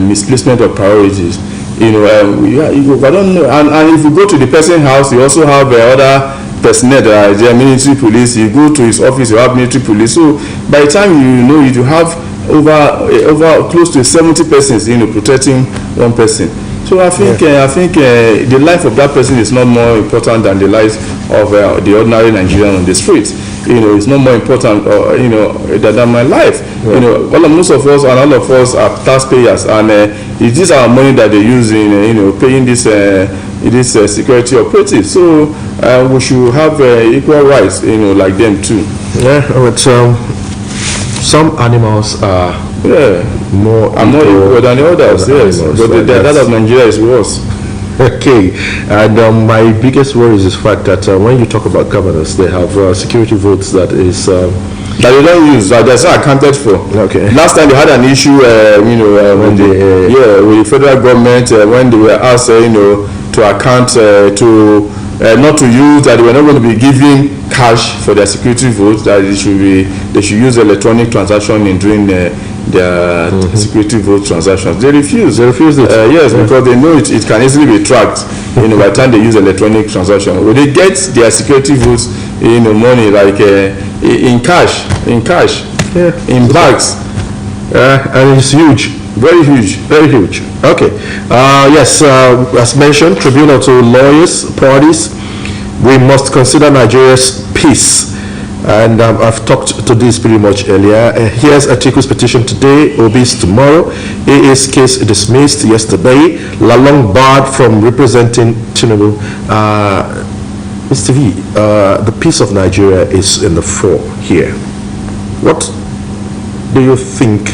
misplacement of priorities. I don't know, and if you go to the person's house, you also have other personnel that are there, military police. You go to his office, you have military police. So by the time you have over close to 70 persons, protecting one person. So I think the life of that person is not more important than the life of the ordinary Nigerian on the streets. It's not more important, than my life. Most of us and all of us are taxpayers, and it is our money that they use in paying this security operatives. So we should have equal rights, like them too. Yeah, but some animals are more equal than the others. Yes, but that of Nigeria is worse. Okay, and my biggest worry is the fact that when you talk about governors, they have security votes that is that they don't use, that they're not accounted for. Okay. Last time they had an issue, with the federal government when they were asked, to account not to use, that they were not going to be giving cash for their security votes, that they should use electronic transaction in doing their security vote transactions. They refuse. They refuse it. Yes, because they know it can easily be tracked. By the time they use electronic transaction, when they get their security votes, money like in cash, in bags, and it's huge. Very huge. Okay. Yes, as mentioned, tribunal to lawyers, parties, we must consider Nigeria's peace. And I've talked to this pretty much earlier. Here's Atiku's petition today, Obi's tomorrow. AA's case dismissed yesterday. Lalong barred from representing Tinubu. Mr. V, the peace of Nigeria is in the fore here. What do you think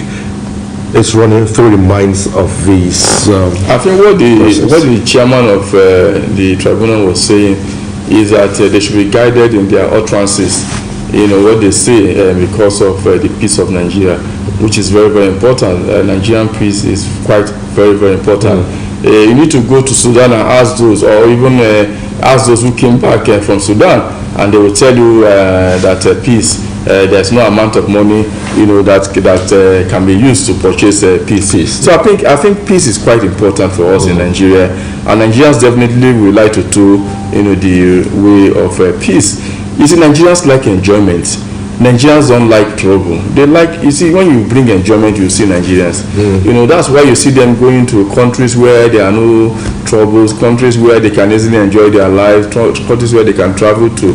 is running through the minds of these? I think what the chairman of the tribunal was saying is that they should be guided in their utterances, what they say, because of the peace of Nigeria, which is very, very important. Nigerian peace is quite very, very important. You need to go to Sudan and ask those, or even ask those who came back from Sudan, and they will tell you that peace, there's no amount of money, that can be used to purchase peace. So I think peace is quite important for us in Nigeria, and Nigerians definitely would like to do, the way of peace. You see, Nigerians like enjoyment. Nigerians don't like trouble. They like, you see, when you bring enjoyment, you see Nigerians. You know, that's why you see them going to countries where there are no troubles, countries where they can easily enjoy their lives, countries where they can travel to.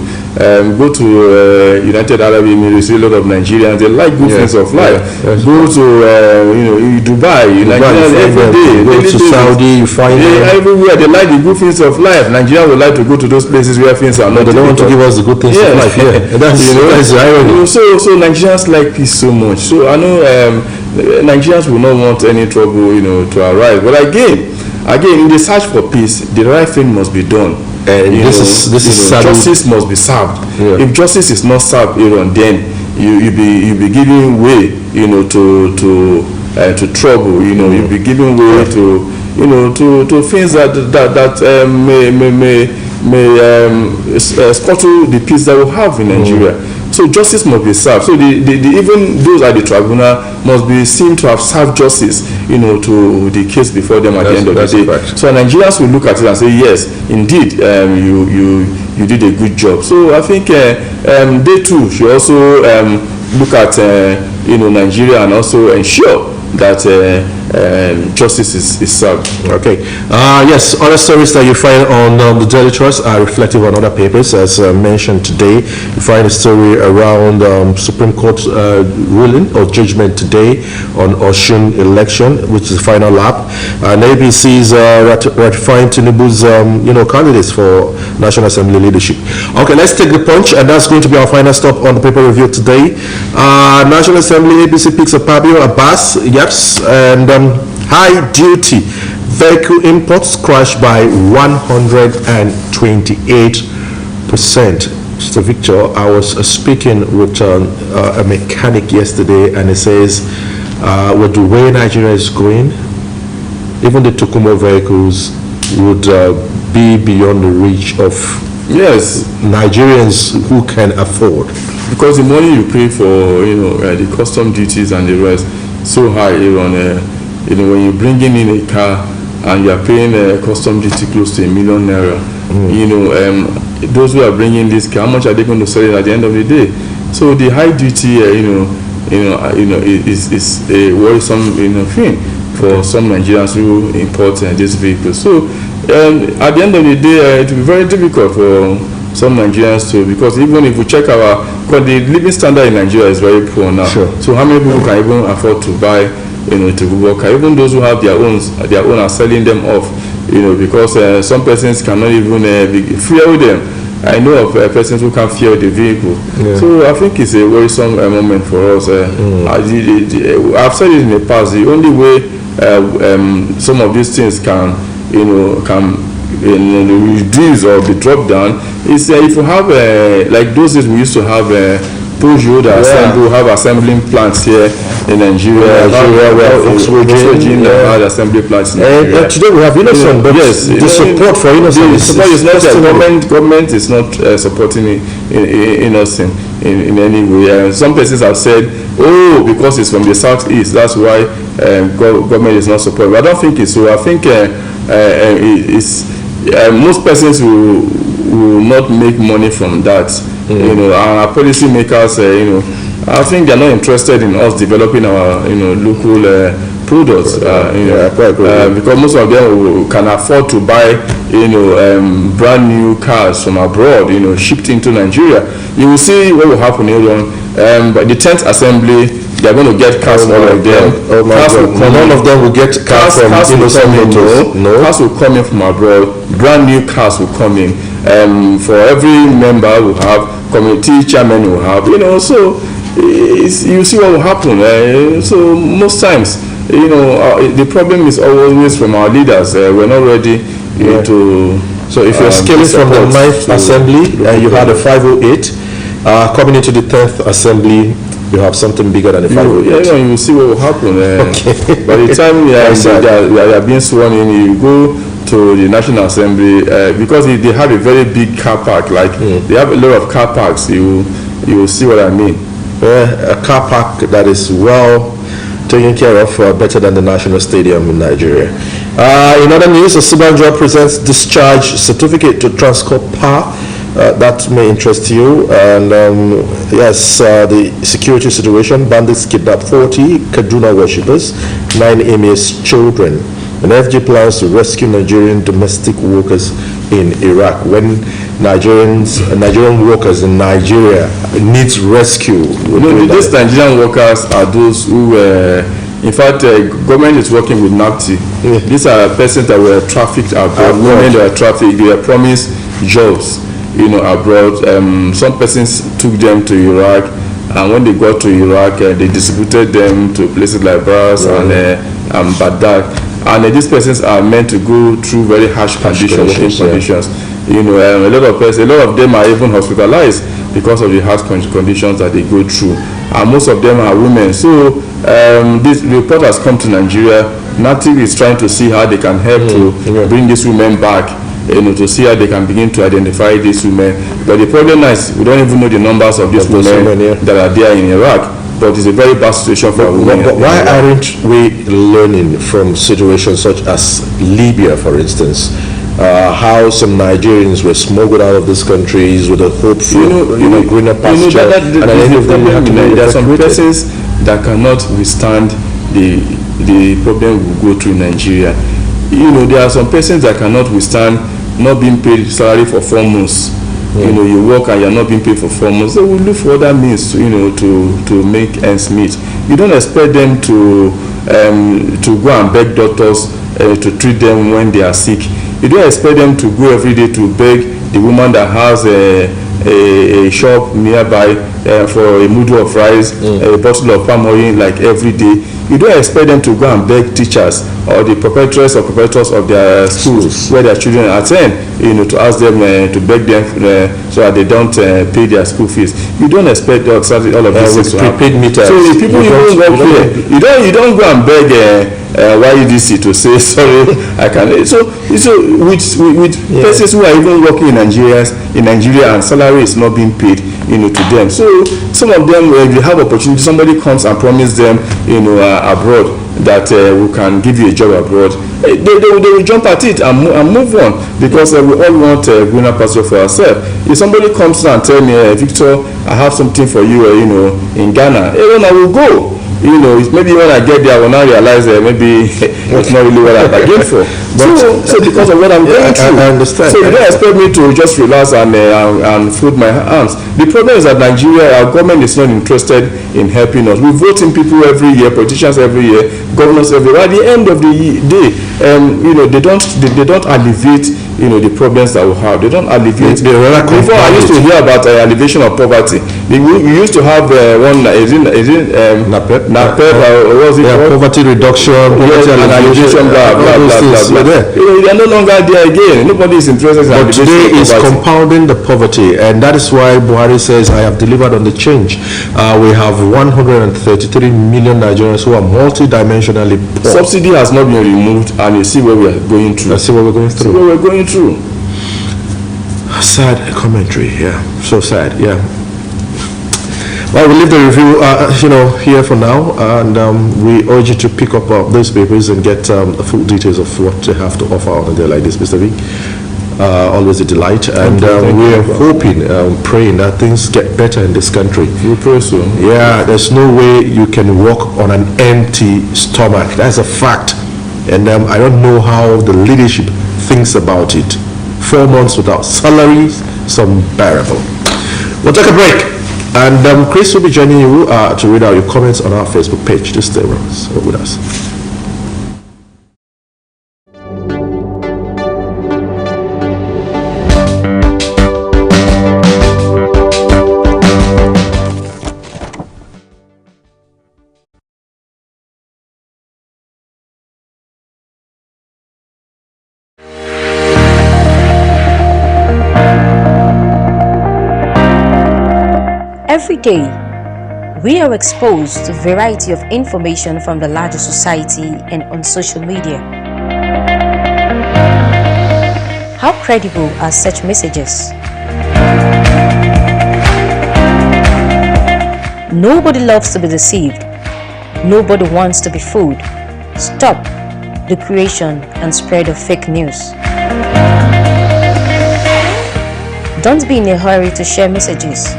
Go to United Arab Emirates, see a lot of Nigerians. They like good things of life. Go to Dubai, Nigerians every day. Go to Saudi, you find them everywhere. They like the good things of life. Nigerians would like to go to those places where things are not. They don't want to give us the good things of life. Yeah, that's irony. So Nigerians like peace so much. So I know Nigerians will not want any trouble, to arise. But again, in the search for peace, the right thing must be done. This is justice must be served. If justice is not served, then you be giving way, to trouble. You be giving way to things that may scuttle the peace that we have in Nigeria. So justice must be served. So even those at the tribunal must be seen to have served justice, to the case before them at the end of the day. Correct. So Nigerians will look at it and say, yes, indeed, you did a good job. So I think they too should also look at Nigeria and also ensure that justice is served. Okay. Yes, other stories that you find on the Daily Trust are reflective on other papers. As mentioned today, you find a story around Supreme Court ruling or judgment today on Osun election, which is the final lap. And ABC is ratifying Tinubu's candidates for National Assembly leadership. Okay, let's take the punch, and that's going to be our final stop on the paper review today. National Assembly APC picks up Fabio Abbas, yes, and high duty vehicle imports crashed by 128%. Mr. Victor, I was speaking with a mechanic yesterday, and he says with the way Nigeria is going, even the Tokumo vehicles would be beyond the reach of Nigerians who can afford. Because the money you pay for the custom duties and the rest so high, when you're bringing in a car and you are paying a custom duty close to ₦1 million naira, those who are bringing this car, how much are they going to sell it at the end of the day? So the high duty, is a worrisome thing for some Nigerians who import these vehicles. So at the end of the day, it will be very difficult for some Nigerians too, because even if we check because the living standard in Nigeria is very poor now. Sure. So how many people can even afford to buy to work? Even those who have their own are selling them off, because some persons cannot even fuel them. I know of persons who can't fuel the vehicle. So I think it's a worrisome moment for us. I've said it in the past. The only way some of these things can reduce or be dropped down is if you have like those days we used to have Peugeot that have assembling plants here in Nigeria. Volkswagen had assembly plants in Nigeria. And today we have Innocent, but the support for Innocent is not government is not supporting Innocent in any way. Some persons have said, because it's from the southeast, that's why government is not supporting. But I don't think it's so. I think most persons will not make money from that. Our policy makers, I think they're not interested in us developing our, local products. Because most of them can afford to buy, brand new cars from abroad, shipped into Nigeria. You will see what will happen here. But the 10th assembly, they're going to get cars, all of them. None of them will get cars from Innocent. Cars will come in from abroad. Brand new cars will come in. For every member will have, committee chairman will have, so you see what will happen. So most times, the problem is always from our leaders. We're not ready to. So if you're scaling from the 9th assembly, you had a 508, coming into the 10th assembly, you have something bigger than the 508. You will see what will happen. By the time they are being sworn in, you go to the National Assembly because they have a very big car park. They have a lot of car parks. You will see what I mean. A car park that is well taken care of, better than the National Stadium in Nigeria. In other news, Osibanjo presents discharge certificate to Transcorp Power that may interest you. And yes, the security situation: bandits kidnap 40 Kaduna worshippers, 9 Emirs children. And FG plans to rescue Nigerian domestic workers in Iraq. When Nigerian workers in Nigeria needs rescue, these Nigerian workers are those who in fact, government is working with NAPTI. Yeah. These are persons that were trafficked abroad. Women that were trafficked, they were promised jobs, abroad. Some persons took them to Iraq, and when they got to Iraq, they distributed them to places like Bras and Baghdad. And these persons are meant to go through very harsh conditions. A lot of them are even hospitalized because of the harsh conditions that they go through. And most of them are women. So this report has come to Nigeria. NATIC is trying to see how they can help to bring these women back, to see how they can begin to identify these women. But the problem is we don't even know the numbers of these women that are there in Iraq. But it's a very bad situation for women. But why aren't we learning from situations such as Libya, for instance? How some Nigerians were smuggled out of these countries with a hope for greener pasture. There are some persons that cannot withstand the problem we go through in Nigeria. There are some persons that cannot withstand not being paid salary for 4 months. You work and you're not being paid for 4 months. They will look for other means to make ends meet. You don't expect them to go and beg doctors to treat them when they are sick. You don't expect them to go every day to beg the woman that has a shop nearby for a mudu of rice, a bottle of palm oil, like every day. You don't expect them to go and beg teachers or the proprietors of their schools where their children attend, to ask them to beg them so that they don't pay their school fees. You don't expect all of these things to happen. So the people you don't work here, you don't go and beg YEDC to say sorry, I can. So with persons who are even working in Nigeria and salary is not being paid, to them. So some of them, if you have opportunity, somebody comes and promise them, abroad that we can give you a job abroad. They will jump at it and move on, because we all want a greener pasture for ourselves. If somebody comes and tell me, Victor, I have something for you, in Ghana, I will go. Maybe when I get there, I will now realize maybe it's not really what I bargained for. So because of what I'm going through, I understand. So you don't expect me to just relax and fold my hands. The problem is that Nigeria, our government is not interested in helping us. We vote in people every year, politicians every year, governors every year. At the end of the day, they don't alleviate the problems that we have. They don't alleviate. Before I used to hear about alleviation of poverty. We used to have one. NAPEP, or was it poverty reduction, poverty alleviation, blah blah blah. They are no longer there again. Nobody is interested in but today is compounding the poverty, and that is why Buhari says, I have delivered on the change. We have 133 million Nigerians who are multidimensionally poor. Subsidy has not been removed, and you see where we are going through. Sad commentary, yeah. So sad, yeah. Well, we'll leave the review, here for now, and we urge you to pick up those papers and get full details of what they have to offer on a day like this, Mr. V. Always a delight, and we are hoping, praying that things get better in this country. We pray so. Yeah, there's no way you can walk on an empty stomach. That's a fact, and I don't know how the leadership thinks about it. 4 months without salaries, it's unbearable. We'll take a break. And Chris will be joining you to read out your comments on our Facebook page. Just stay with us. Every day, we are exposed to a variety of information from the larger society and on social media. How credible are such messages? Nobody loves to be deceived. Nobody wants to be fooled. Stop the creation and spread of fake news. Don't be in a hurry to share messages.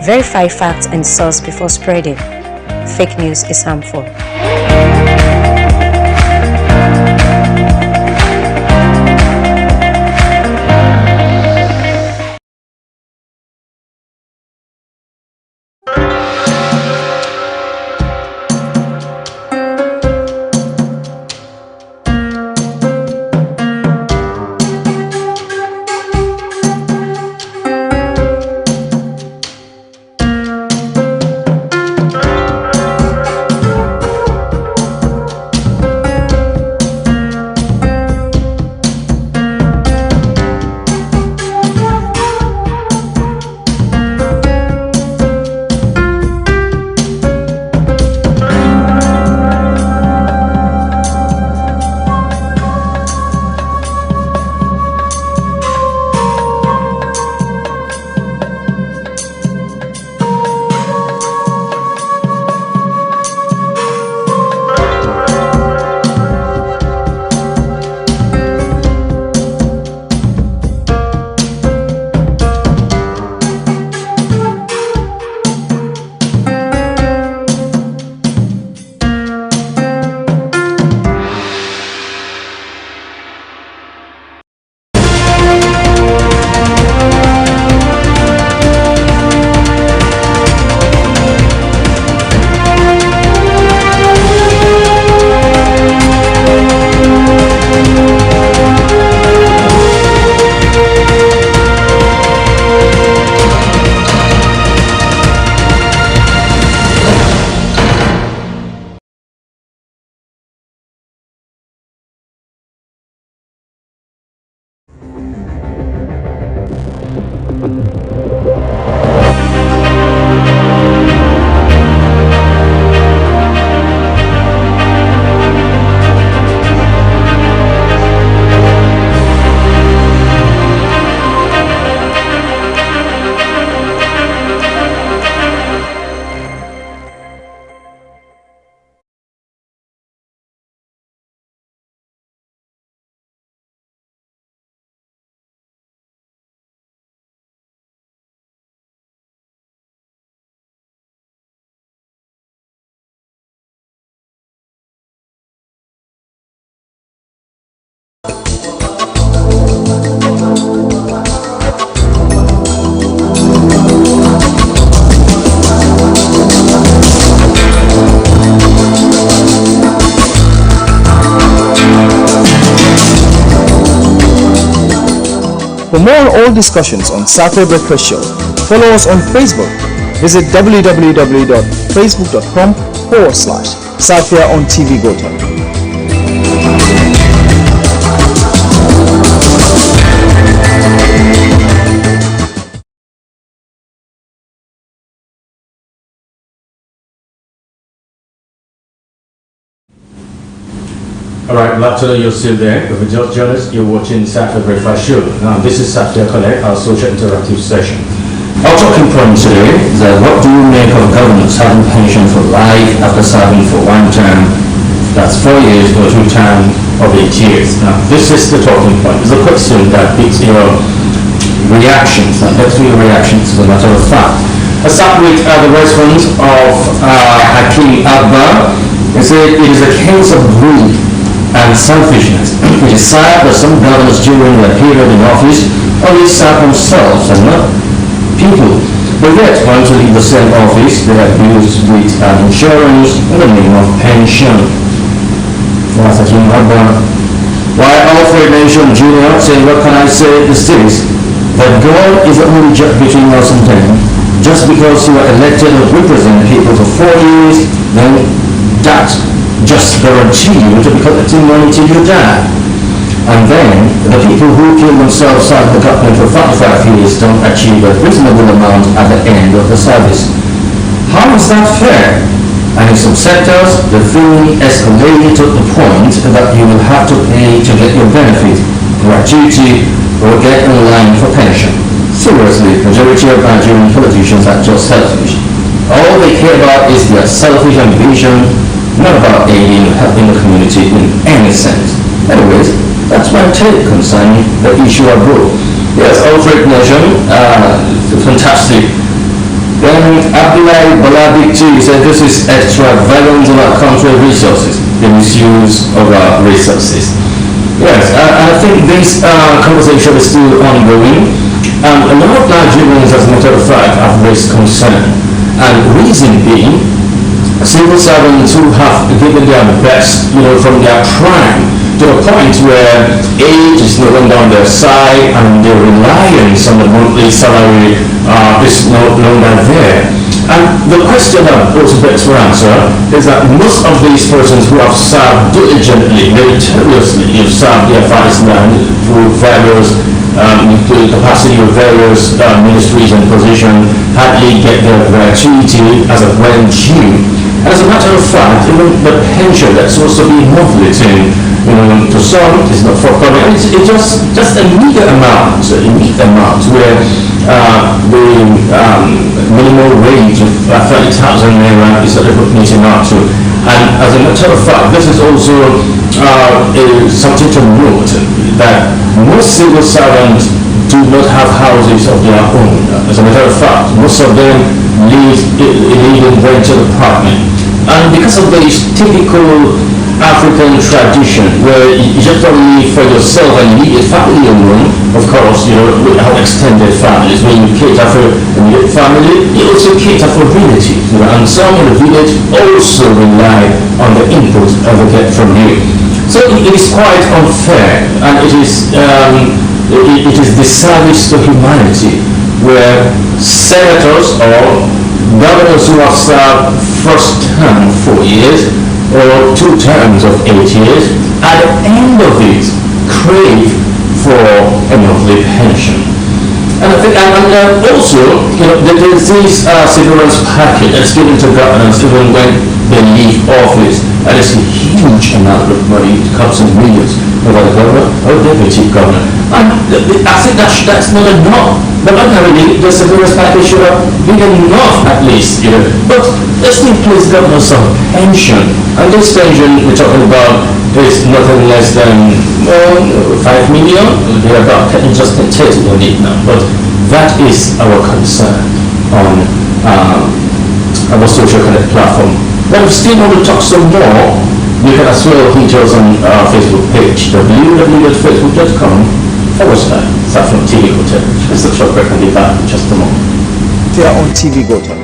Verify facts and source before spreading. Fake news is harmful. For more on all discussions on Safiya Breakfast Show, follow us on Facebook. Visit www.facebook.com/Safiya on TV Gota. Alright, glad to know you're still there. If you just joined us, you're watching Safiya Breakfast Show. Now, this is Safiya Connect, our social interactive session. Our talking point today is that what do you make of governors having pension for life after serving for one term, that's 4 years, or 2 terms of 8 years? Now, this is the talking point. It's a question that picks your reactions, and that's your reactions, as a matter of fact. Let's start with the response of Hakim Abba. He said, it is a case of greed and selfishness. It is sad that some governors during their period in office only serve themselves and not people. But yet, once to leave the same office, they have used with insurance in the name of pension. That's Hakim Abba. While Alfred Nation Jr. saying, what can I say? This is that God is the only judge between us and them. Just because you are elected to represent people for 4 years, then that just guarantee you to be collecting money till you die. And then the people who kill themselves out of the government for 45 years don't achieve a reasonable amount at the end of the service. How is that fair? And in some sectors, the thing escalated to the point that you will have to pay to get your benefit, gratuity, or get in line for pension. Seriously, majority of Nigerian politicians are just selfish. All they care about is their selfish ambition, not about aiding and helping the community in any sense. Anyways, that's my take concerning the issue of growth. Yes, Alfred Nation, fantastic. Then Abdullah Baladik G said this is extravagance of our country resources, the misuse of our resources. Yes, I think this conversation is still ongoing. A lot of Nigerians, as a matter of fact, have raised concern. And reason being, civil servants who have given their best, from their prime, to a point where age is no longer on their side and the reliance on the monthly salary is no longer there. And the question that also begs for answer is that most of these persons who have served diligently, meritoriously, you've served their father's land through various capacity of various ministries and positions, hardly get their gratuity as a when due. And as a matter of fact, even the pension that's supposed to be monthly to some is not forthcoming. It's just a meager amount where the minimum wage of 30,000 naira is not meeting up to. And as a matter of fact, this is also something to note that most civil servants do not have houses of their own. As a matter of fact, most of them live in rental apartment. And because of this typical African tradition where you just don't live for yourself and you need a family alone, of course, we have extended families. When you cater for a family, you also cater for relatives. And some in the village also rely on the input that they get from you. So it is quite unfair, and it is disservice to humanity where senators or governors who have served first term 4 years or 2 terms of 8 years, at the end of it, crave for a monthly pension. And I think, and also, there is this severance package that's given to governors even when they leave office, and it's a huge amount of money. It comes in millions, whether the governor or deputy governor. And I think that's not enough. But ordinarily, the severance package should have been enough at least, But let's still place governors some pension. And this pension we're talking about is nothing less than 5 million. They're about just 30 on it now. But that is our concern on our social connect platform. But if you still want to talk some more, you can as well hit us on our Facebook page, www.facebook.com/Safiya TV Hotel. It's a short break and be back in just a moment. They are on TV Hotel.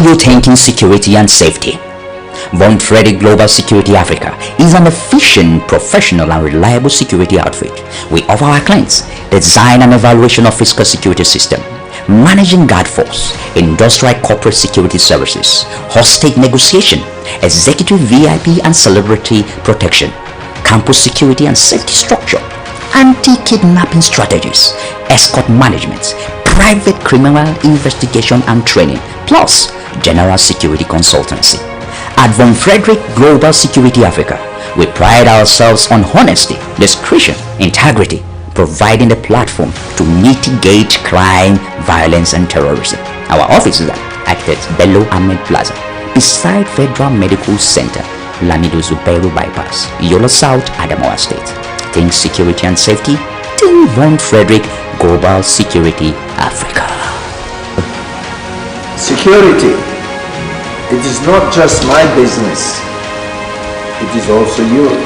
Are you thinking security and safety? Von Frederick Global Security Africa is an efficient, professional and reliable security outfit. We offer our clients design and evaluation of physical security system, managing guard force, industrial corporate security services, hostage negotiation, executive VIP and celebrity protection, campus security and safety structure, anti-kidnapping strategies, escort management, private criminal investigation and training, plus general security consultancy. At Von Frederick Global Security Africa, we pride ourselves on honesty, discretion, integrity, providing a platform to mitigate crime, violence, and terrorism. Our office is at Architect Bello Ahmed Plaza, beside Federal Medical Center, Lamido Zubairu Bypass, Yola South, Adamawa State. Think security and safety? Think Von Frederick Global Security Africa. Security. It is not just my business. It is also yours.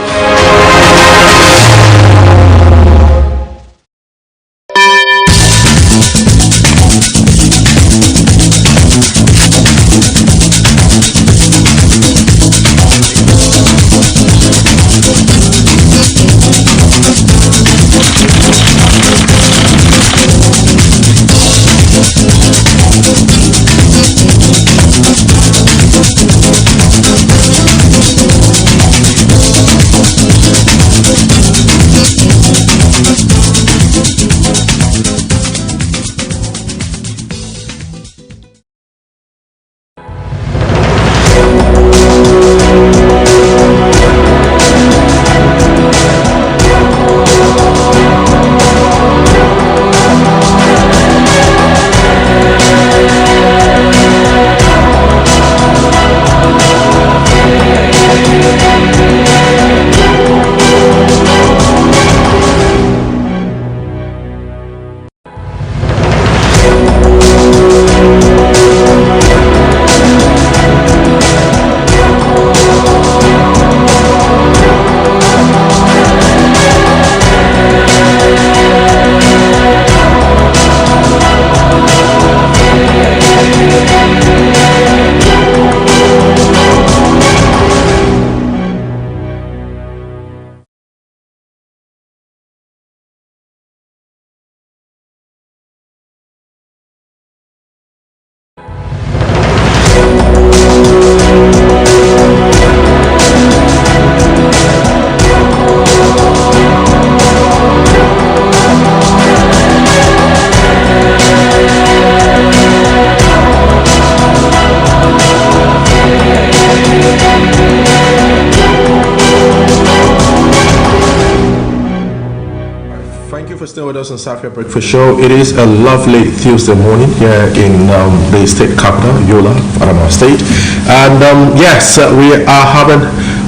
for staying with us on Safiya Breakfast Show. It is a lovely Tuesday morning here in the state capital, Yola, Adamawa State. And yes, we are having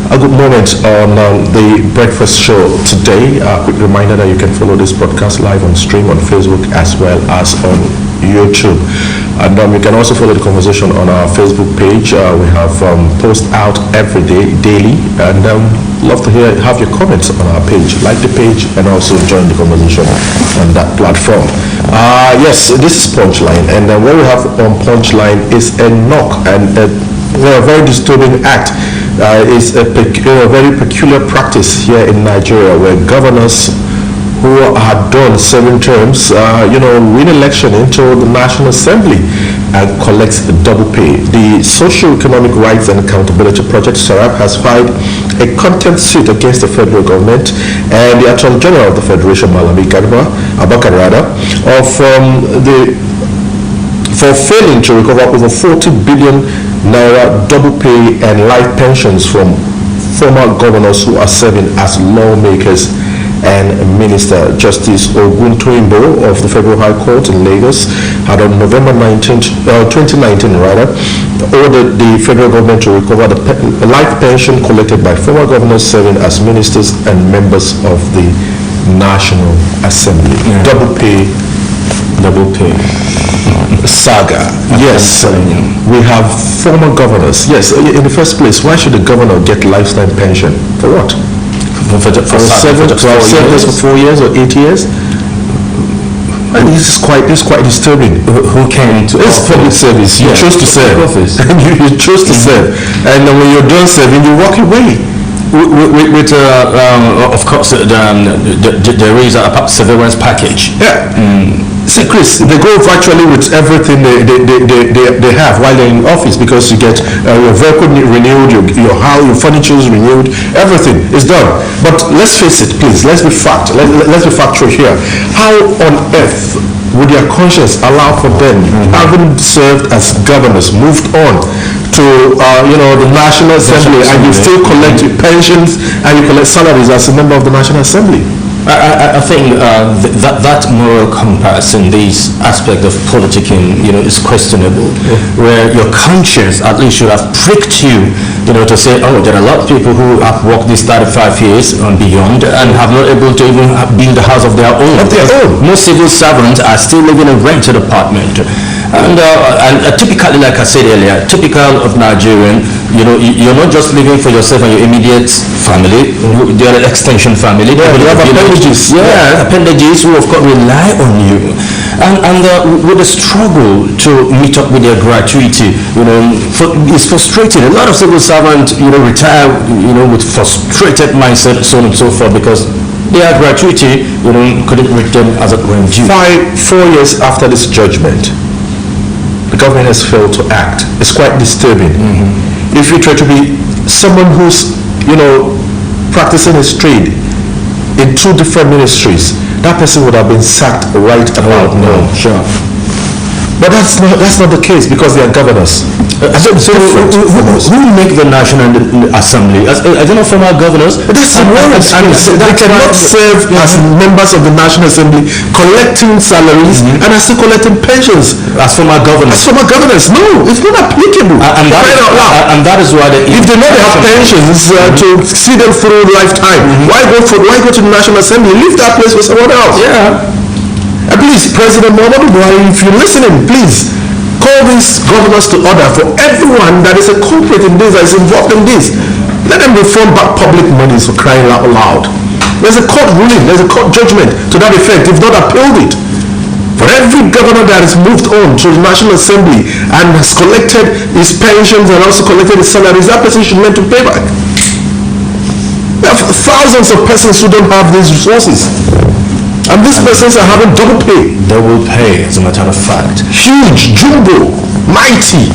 a good moment on the breakfast show today. A quick reminder that you can follow this broadcast live on stream on Facebook as well as on YouTube. And you can also follow the conversation on our Facebook page. We have posts out every day, daily, and love to have your comments on our page. Like the page and also join the conversation on that platform. Yes, this is Punchline, and what we have on Punchline is a knock and a very disturbing act. It's a very peculiar practice here in Nigeria where governors who had done 7 terms, win election into the National Assembly and collect double pay. The Socio-Economic Rights and Accountability Project, SARAP, has filed a contempt suit against the federal government and the Attorney General of the Federation, Malami Abakarada, for failing to recover over 40 billion naira double pay and life pensions from former governors who are serving as lawmakers and Minister. Justice Oguntoyinbo of the Federal High Court in Lagos had on November 2019 ordered the federal government to recover the life pension collected by former governors serving as ministers and members of the National Assembly. Double pay saga. Yes, we have former governors. Yes, in the first place, why should the governor get lifetime pension? For what? For 7 years, for 4 years or 8 years? And this is quite disturbing. Who came to it's public service. You chose to serve. You chose to serve, and when you're done serving, you walk away. Of course, there is a surveillance package. Yeah. See, Chris, they go virtually with everything they have while they're in office, because you get your vehicle renewed, your house, your furniture is renewed, everything is done. But let's face it, please, let's be factual here. How on earth would their conscience allow for them, having served as governors, moved on to the National Assembly, and you still collect pensions and you collect salaries as a member of the National Assembly? I think that moral compass in this aspect of politicking, is questionable. Where your conscience at least should have pricked you, to say, oh, there are a lot of people who have worked these 35 years and beyond and have not able to even build a house of their own. Most civil servants are still living in a rented apartment. And typically, like I said earlier, typical of Nigerian, you're not just living for yourself and your immediate family, the other extension family. Yeah, you have appendages. Appendages who of course rely on you. And with the struggle to meet up with their gratuity, it's frustrating. A lot of civil servants, retire, with frustrated mindset, so on and so forth, because their gratuity, couldn't reach them as it were due. 4 years after this judgment, the government has failed to act. It's quite disturbing. If you try to be someone who's, practicing his trade in 2 different ministries, that person would have been sacked right about now. Sure. But that's not the case, because they are governors. So who make the National Assembly? I don't know, former governors. That's they cannot serve as members of the National Assembly, collecting salaries and are still collecting pensions as former governors. No, it's not applicable. And that is why if they know they have pensions to see them through lifetime, why go to the National Assembly? Leave that place for someone else. Yeah. Please, President Muhammadu Buhari, if you're listening, please call these governors to order for everyone that is a culprit in this, that is involved in this. Let them reform back public monies, for crying out loud. There's a court ruling, there's a court judgment to that effect. If not appealed it. For every governor that has moved on to the National Assembly and has collected his pensions and also collected his salaries, that person should learn to pay back. There are thousands of persons who don't have these resources. And these persons are having double pay. Double pay, as a matter of fact. Huge, jumbo, mighty,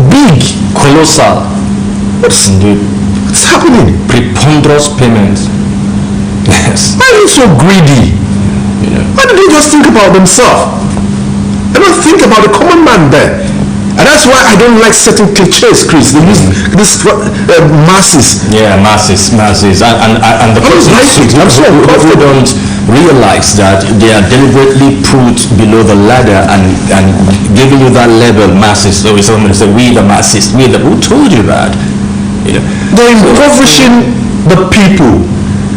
big, colossal. What's happening? Preponderous payments. Yes. Why are you so greedy? Why don't they just think about themselves? They don't think about the common man there. And that's why I don't like certain cliches, Chris. They use this masses. Yeah, masses. And the person who don't realize that they are deliberately put below the ladder and giving you that level, masses. So someone say, we the masses, who told you that? You know? They're impoverishing the people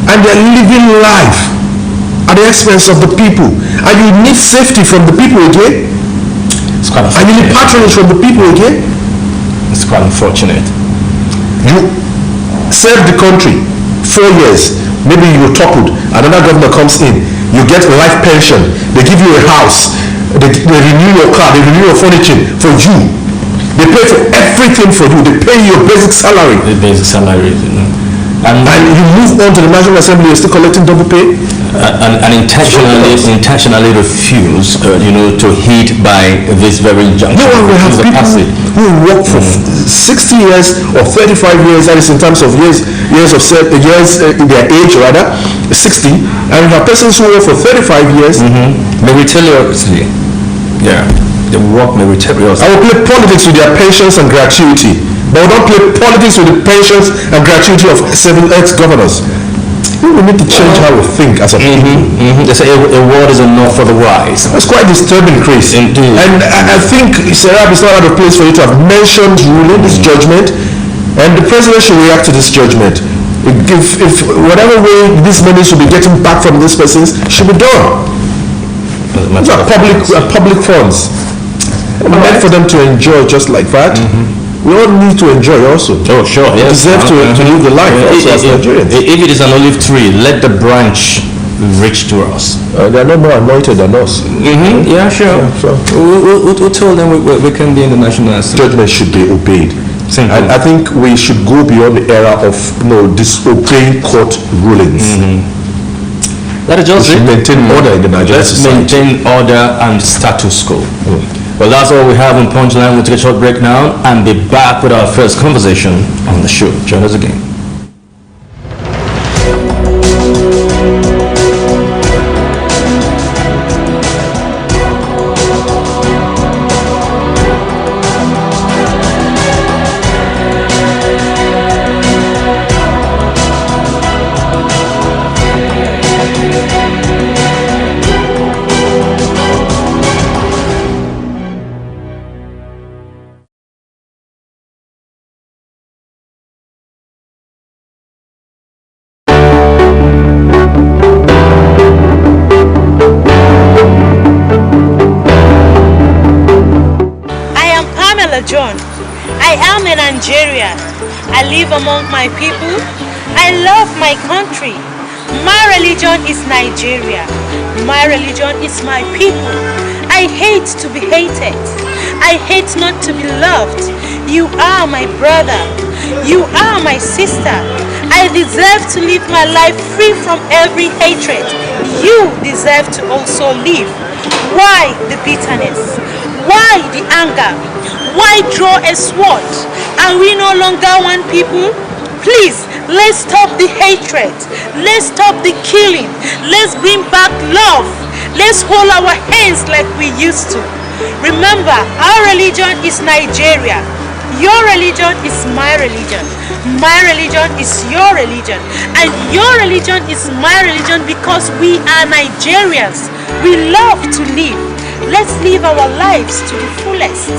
and they're living life at the expense of the people. And you need safety from the people again. And you need patronage from the people again. It's quite unfortunate. You serve the country 4 years, maybe you're toppled, another governor comes in, you get a life pension, they give you a house, they renew your car, they renew your furniture for you, they pay for everything for you, they pay your basic salary. The basic salary, you know. And you move on to the National Assembly, you're still collecting double pay? And intentionally refuse, to heed by this very injunction. No, we have people who work for 60 years or 35 years, that is in terms of years in their age rather, 60, and we have persons who work for 35 years. Meritoriously. Yeah, they work meritoriously. I will play politics with their pensions and gratuity, but we don't play politics with the pensions and gratuity of 7 ex-governors. We need to change how we think as a people. They say a word is enough for the wise. That's quite disturbing, Chris. Indeed. And I think, Serap, it's not out of place for you to have mentioned ruling this judgment, and the president should react to this judgment. If whatever way this money should be getting back from these persons should be done. These are public funds. Meant for them to enjoy just like that. We all need to enjoy also. Oh, sure. We deserve to live the life also as Nigerians. If it is an olive tree, let the branch reach to us. They are no more anointed than us. Yeah, sure. Yeah, so. We'll tell them we can be in the National Assembly. Judgment should be obeyed. I think we should go beyond the era of disobeying court rulings. That is just we should maintain order in the Nigerian society. Maintain order and status quo. Well, that's all we have on Punchline. We'll take a short break now and be back with our first conversation on the show. Join us again. I live among my people. I love my country. My religion is Nigeria. My religion is my people. I hate to be hated. I hate not to be loved. You are my brother. You are my sister. I deserve to live my life free from every hatred. You deserve to also live. Why the bitterness? Why the anger? Why draw a sword? Are we no longer one people? Please, let's stop the hatred. Let's stop the killing. Let's bring back love. Let's hold our hands like we used to. Remember, our religion is Nigeria. Your religion is my religion. My religion is your religion. And your religion is my religion because we are Nigerians. We love to live. Let's live our lives to the fullest.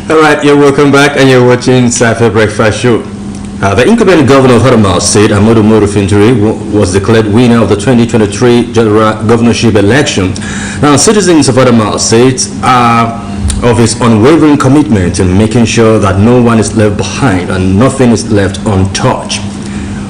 Alright, you're welcome back and you're watching Safiya Breakfast Show. The incumbent governor of Adamawa State, Amadou Fintiri, was declared winner of the 2023 general governorship election. Now, citizens of Adamawa State are of his unwavering commitment in making sure that no one is left behind and nothing is left untouched.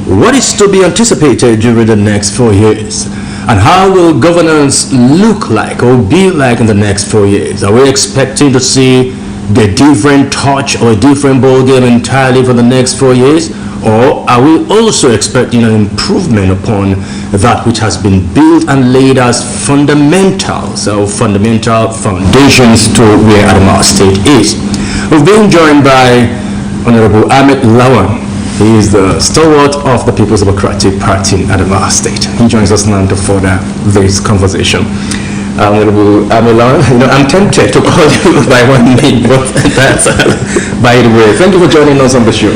What is to be anticipated during the next 4 years? And how will governance look like or be like in the next 4 years? Are we expecting to see the different touch or a different ballgame entirely for the next 4 years? Or are we also expecting an improvement upon that which has been built and laid as fundamentals or fundamental foundations to where Adamawa State is? We've been joined by Honorable Ahmed Lawan. He is the stalwart of the People's Democratic Party in Adamawa State. He joins us now to further this conversation. Honorable Ahmed Lawan, I'm tempted to call you by one name, but that's by the way. Thank you for joining us on the show.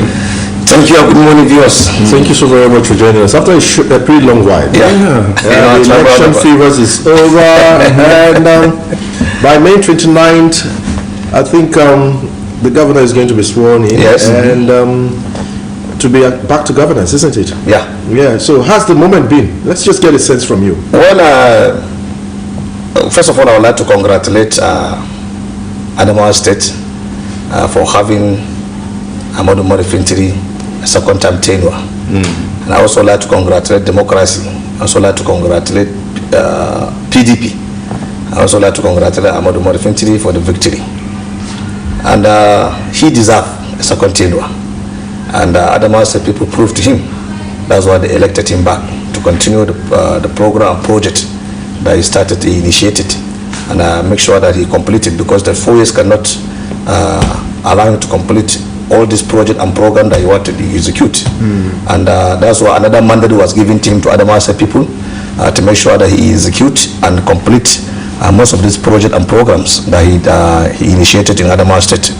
Thank you. Good morning, viewers. Thank you so very much for joining us after a pretty long while. Yeah. The election fevers is over, and by May 29th, I think the governor is going to be sworn in. Yes. And to be back to governance, isn't it? Yeah. Yeah. So, how's the moment been? Let's just get a sense from you. Well, first of all, I would like to congratulate Adamawa State for having Amadou Fintiri a second time tenure. And I also like to congratulate democracy. I also like to congratulate PDP. I also like to congratulate Amadou Fintiri for the victory. And he deserved a second tenure. And Adamawa State people proved to him. That's why they elected him back to continue the program project that he started, he initiated, and make sure that he completed, because the 4 years cannot allow him to complete all this project and program that he wanted to execute. And that's why another mandate was given to him, to Adamawa State people, to make sure that he execute and complete most of these project and programs that he initiated in Adamawa State.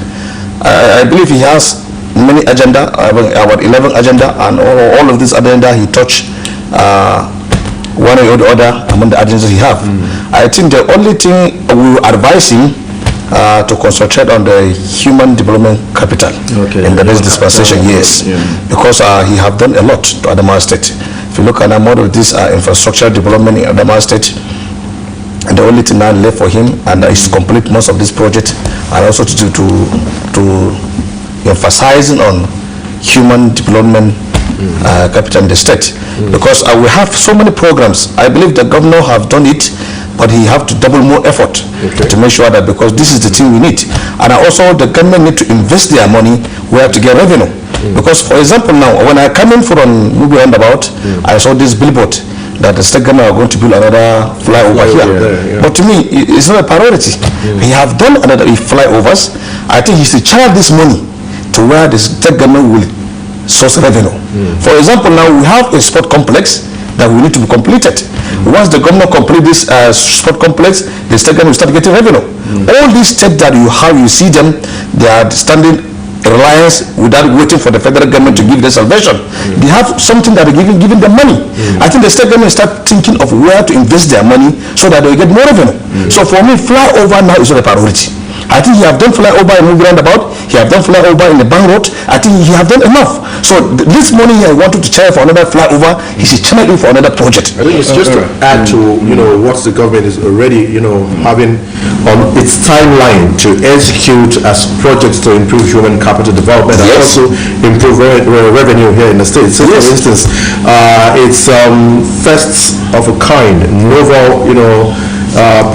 I believe he has many agenda, about 11 agenda, and all of this agenda he touched one or the other among the agencies he have. I think the only thing we advise him to concentrate on the human development capital in the next dispensation years, because he have done a lot to Adamawa State. If you look at a model of this infrastructure development in Adamawa State, and the only thing now left for him and is to complete most of this project, and also to emphasizing on human development capital in the state, because we have so many programs. I believe the governor have done it, but he have to double more effort to make sure that, because this is the thing we need. And also the government need to invest their money. We have to get revenue, because for example now when I come in from movie roundabout, I saw this billboard that the state government are going to build another flyover here. But to me, it's not a priority. He have done another flyovers. I think he should channel this money to where the state government will source revenue. For example, now we have a sport complex that we need to be completed. Once the government complete this sport complex, the state government will start getting revenue. All these states that you have, you see them, they are standing reliance without waiting for the federal government to give them salvation. They have something that are giving them money. I think the state government start thinking of where to invest their money so that they will get more revenue. So for me, flyover now is not a priority. I think he have done flyover in movie roundabout. He have done flyover in the bank road. I think he have done enough. So this money I wanted to channel for another flyover, he should channel it for another project. I think it's just to add to what the government is already having on its timeline to execute as projects to improve human capital development and also improve revenue here in the state. So for instance, it's first of a kind, novel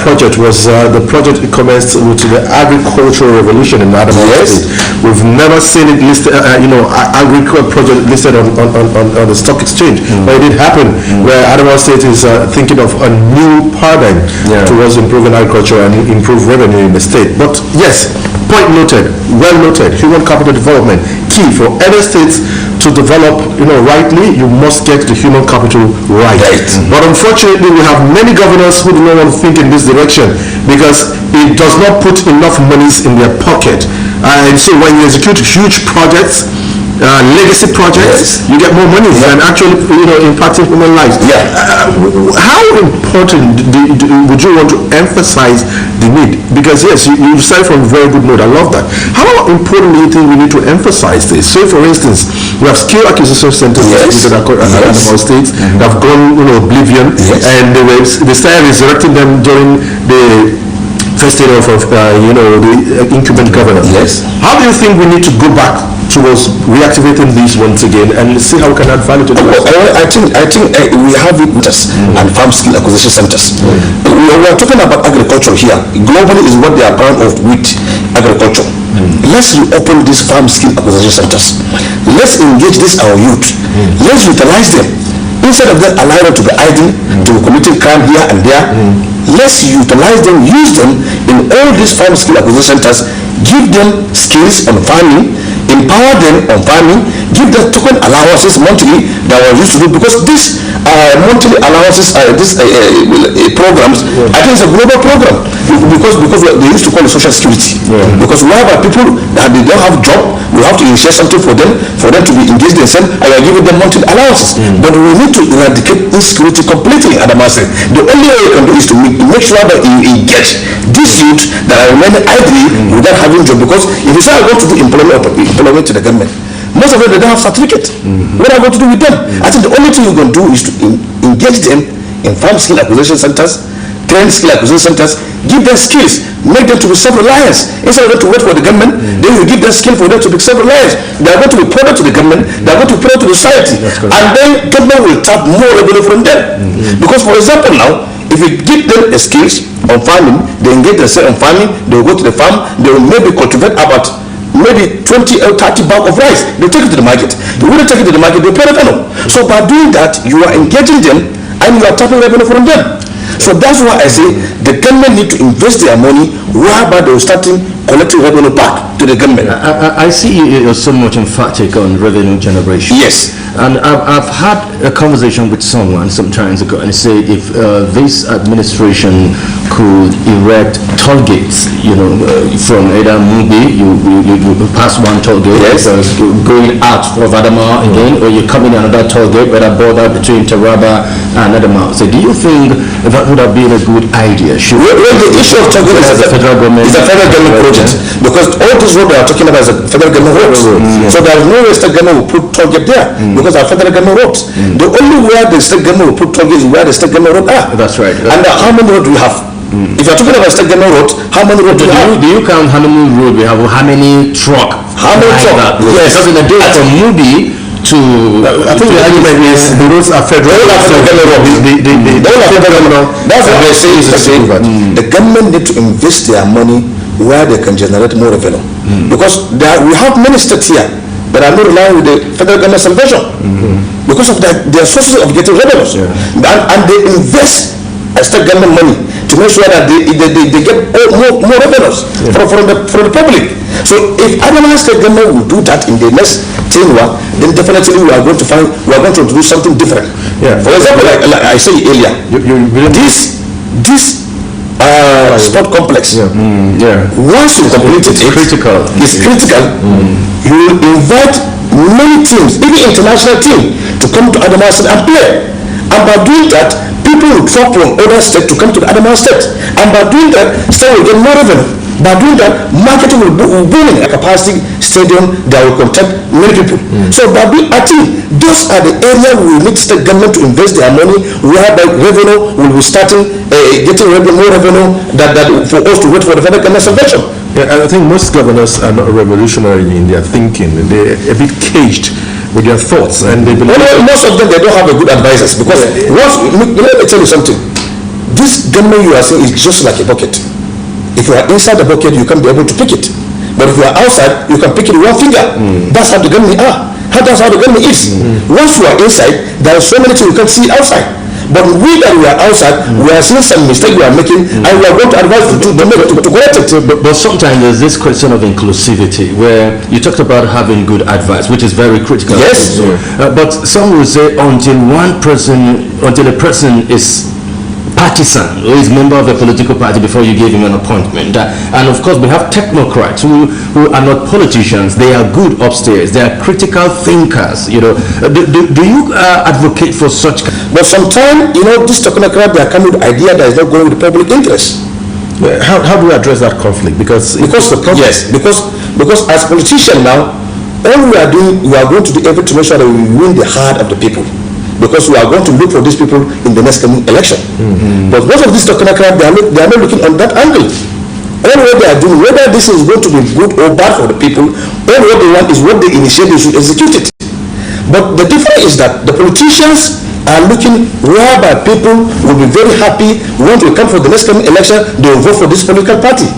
project was the project commenced with the agricultural revolution in Adamawa State. We've never seen it listed, agricultural project listed on the stock exchange, but it did happen where Adamawa State is thinking of a new paradigm towards improving agriculture and improve revenue in the state. But yes, point noted, well noted. Human capital development key for any states to develop, rightly. You must get the human capital right. But unfortunately, we have many governors who do not want to think in this direction because it does not put enough monies in their pocket. And so when you execute huge projects, legacy projects, you get more money and actually impacting human lives. How important would you want to emphasize the need? Because yes, you started from a very good note. I love that. How important do you think we need to emphasize this? So for instance, We have skill acquisition centers within our states that have gone, oblivion, and they started resurrecting them during the first state of the incumbent governor. Yes. How do you think we need to go back towards reactivating these once again and see how we can add value to the I think we have it and farm skill acquisition centers. We are talking about agriculture here. Globally is what they are proud of with agriculture. Let's reopen these farm skill acquisition centers. Let's engage this our youth. Let's utilize them. Instead of them allowing them to be idle, to be committing crime here and there, let's utilize them, use them in all these farm skill acquisition centers, give them skills on farming, empower them on farming, give them token allowances monthly that were used to do, because this monthly allowances, programs, I think it's a global program, because they used to call it social security. Because we have people that they don't have job, we have to ensure something for them to be engaged in themselves, and we are giving them monthly allowances. But we need to eradicate insecurity completely at the master. The only way you can do is to make sure that you engage these youth that are remaining idly without having job, because if you say I want to do employment to the government, most of them they don't have certificate. What are you going to do with them? I think the only thing you're going to do is to engage them in farm skill acquisition centers, train skill acquisition centers, give them skills, make them to be self-reliant. Instead of them to wait for the government, then you give them skill for them to be self-reliant. They are going to be product to the government, they are going to be product to the society, and then government will tap more revenue from them. Because for example now, if you give them skills on farming, they engage themselves on farming, they will go to the farm, they will maybe cultivate about maybe 20 or 30 bag of rice. They take it to the market. You wouldn't take it to the market, they pay revenue. So by doing that, you are engaging them and you are tapping revenue from them. So that's why I say the government need to invest their money whereby they will start collecting revenue back to the government. I see you're so much emphatic on revenue generation. Yes. And I've had a conversation with someone some time ago, and he said if this administration could erect toll gates, from either Mubi, you pass one toll gate, going out of Adama again, or you come in another toll gate, whether border between Taraba and Adama. So do you think that would have been a good idea? The issue of toll gate is a federal government project, because all these roads they are talking about is a federal government roads. So there is no way state government will put toll gate there, because our federal government roads. The only where the state government will put toll gate is where the state government roads are. That's right. And how many roads do we have? If you're talking about state government roads, how many roads do you have? Do you count how many roads we have? How many truck? How many truck? Yes. Because in the day from Mubi to I think the argument is the roads are federal. That's what they say is the government need to invest their money where they can generate more revenue. Because we have many states here that are not relying with the federal government salvation because of their sources of getting revenues, and they invest state government money to make sure that they get more revenues from the public. So if Adamawa state government will do that in the next tenure, then definitely we are going to do something different. For example, like I said earlier, this sport complex, once you complete it, it's critical. You will invite many teams, even international teams, to come to Adamawa State and play. And by doing that, people will travel from other states to come to the Adamawa State. And by doing that, state will get more revenue. By doing that, marketing will boom in a capacity stadium that will contact many people. So I think those are the areas we need state government to invest their money, whereby revenue will be starting getting more revenue that for us to wait for the federal government subvention. I think most governors are not revolutionary in their thinking. They're a bit caged with their thoughts, and they believe most of them they don't have a good advisors, because let me tell you something. This government you are saying is just like a bucket. If you are inside the bucket, you can't be able to pick it. But if you are outside, you can pick it with one finger. That's how the government are. That's how the government is. Once you are inside, there are so many things you can't see outside. But we that we are outside, we are seeing some mistake we are making, and we are going to advise to correct it. But sometimes there's this question of inclusivity, where you talked about having good advice, which is very critical. Yes. But some will say until a person is partisan, or is member of a political party before you give him an appointment. And of course we have technocrats who are not politicians. They are good upstairs. They are critical thinkers. Do you advocate for such? But sometimes this technocrat, they are coming with idea that is not going with the public interest. How do we address that conflict? Because as politician now, all we are doing, we are going to do everything to make sure that we win the heart of the people, because we are going to look for these people in the next coming election. But most of these technocrats, they are not looking on that angle. All what they are doing, whether this is going to be good or bad for the people, all what they want is what they initiate, they should execute it. But the difference is that the politicians are looking whereby people will be very happy when they come for the next coming election, they will vote for this political party.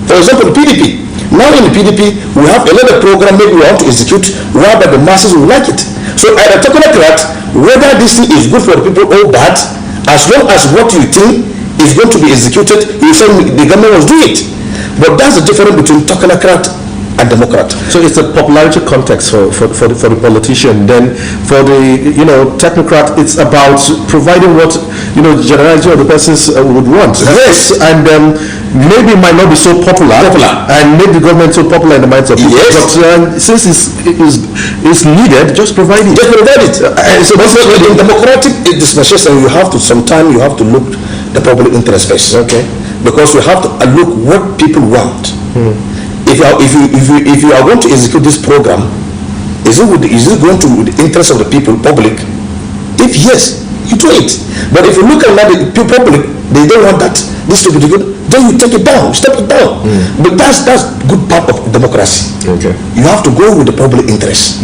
For example, the PDP. Now in the PDP, we have another program maybe we want to execute whereby the masses will like it. So at a technocrat, whether this thing is good for the people or bad, as long as what you think is going to be executed, you say the government must do it. But that's the difference between technocrat and democrat. So it's a popularity context for the politician. Then for the technocrat, it's about providing what the generality of the persons would want. Yes, and maybe it might not be so popular, and make the government so popular in the minds of people. Yes. But since it's needed, just provide it. Just provide it. So in democratic dispensation, you have to look the public interest first. Okay. Because we have to look what people want. If you are going to execute this program, is it going to the interest of the people, public? If yes, you do it. But if you look at the public, they don't want that. This to be good. Then you take it down, step it down. But that's good part of democracy. Okay. You have to go with the public interest.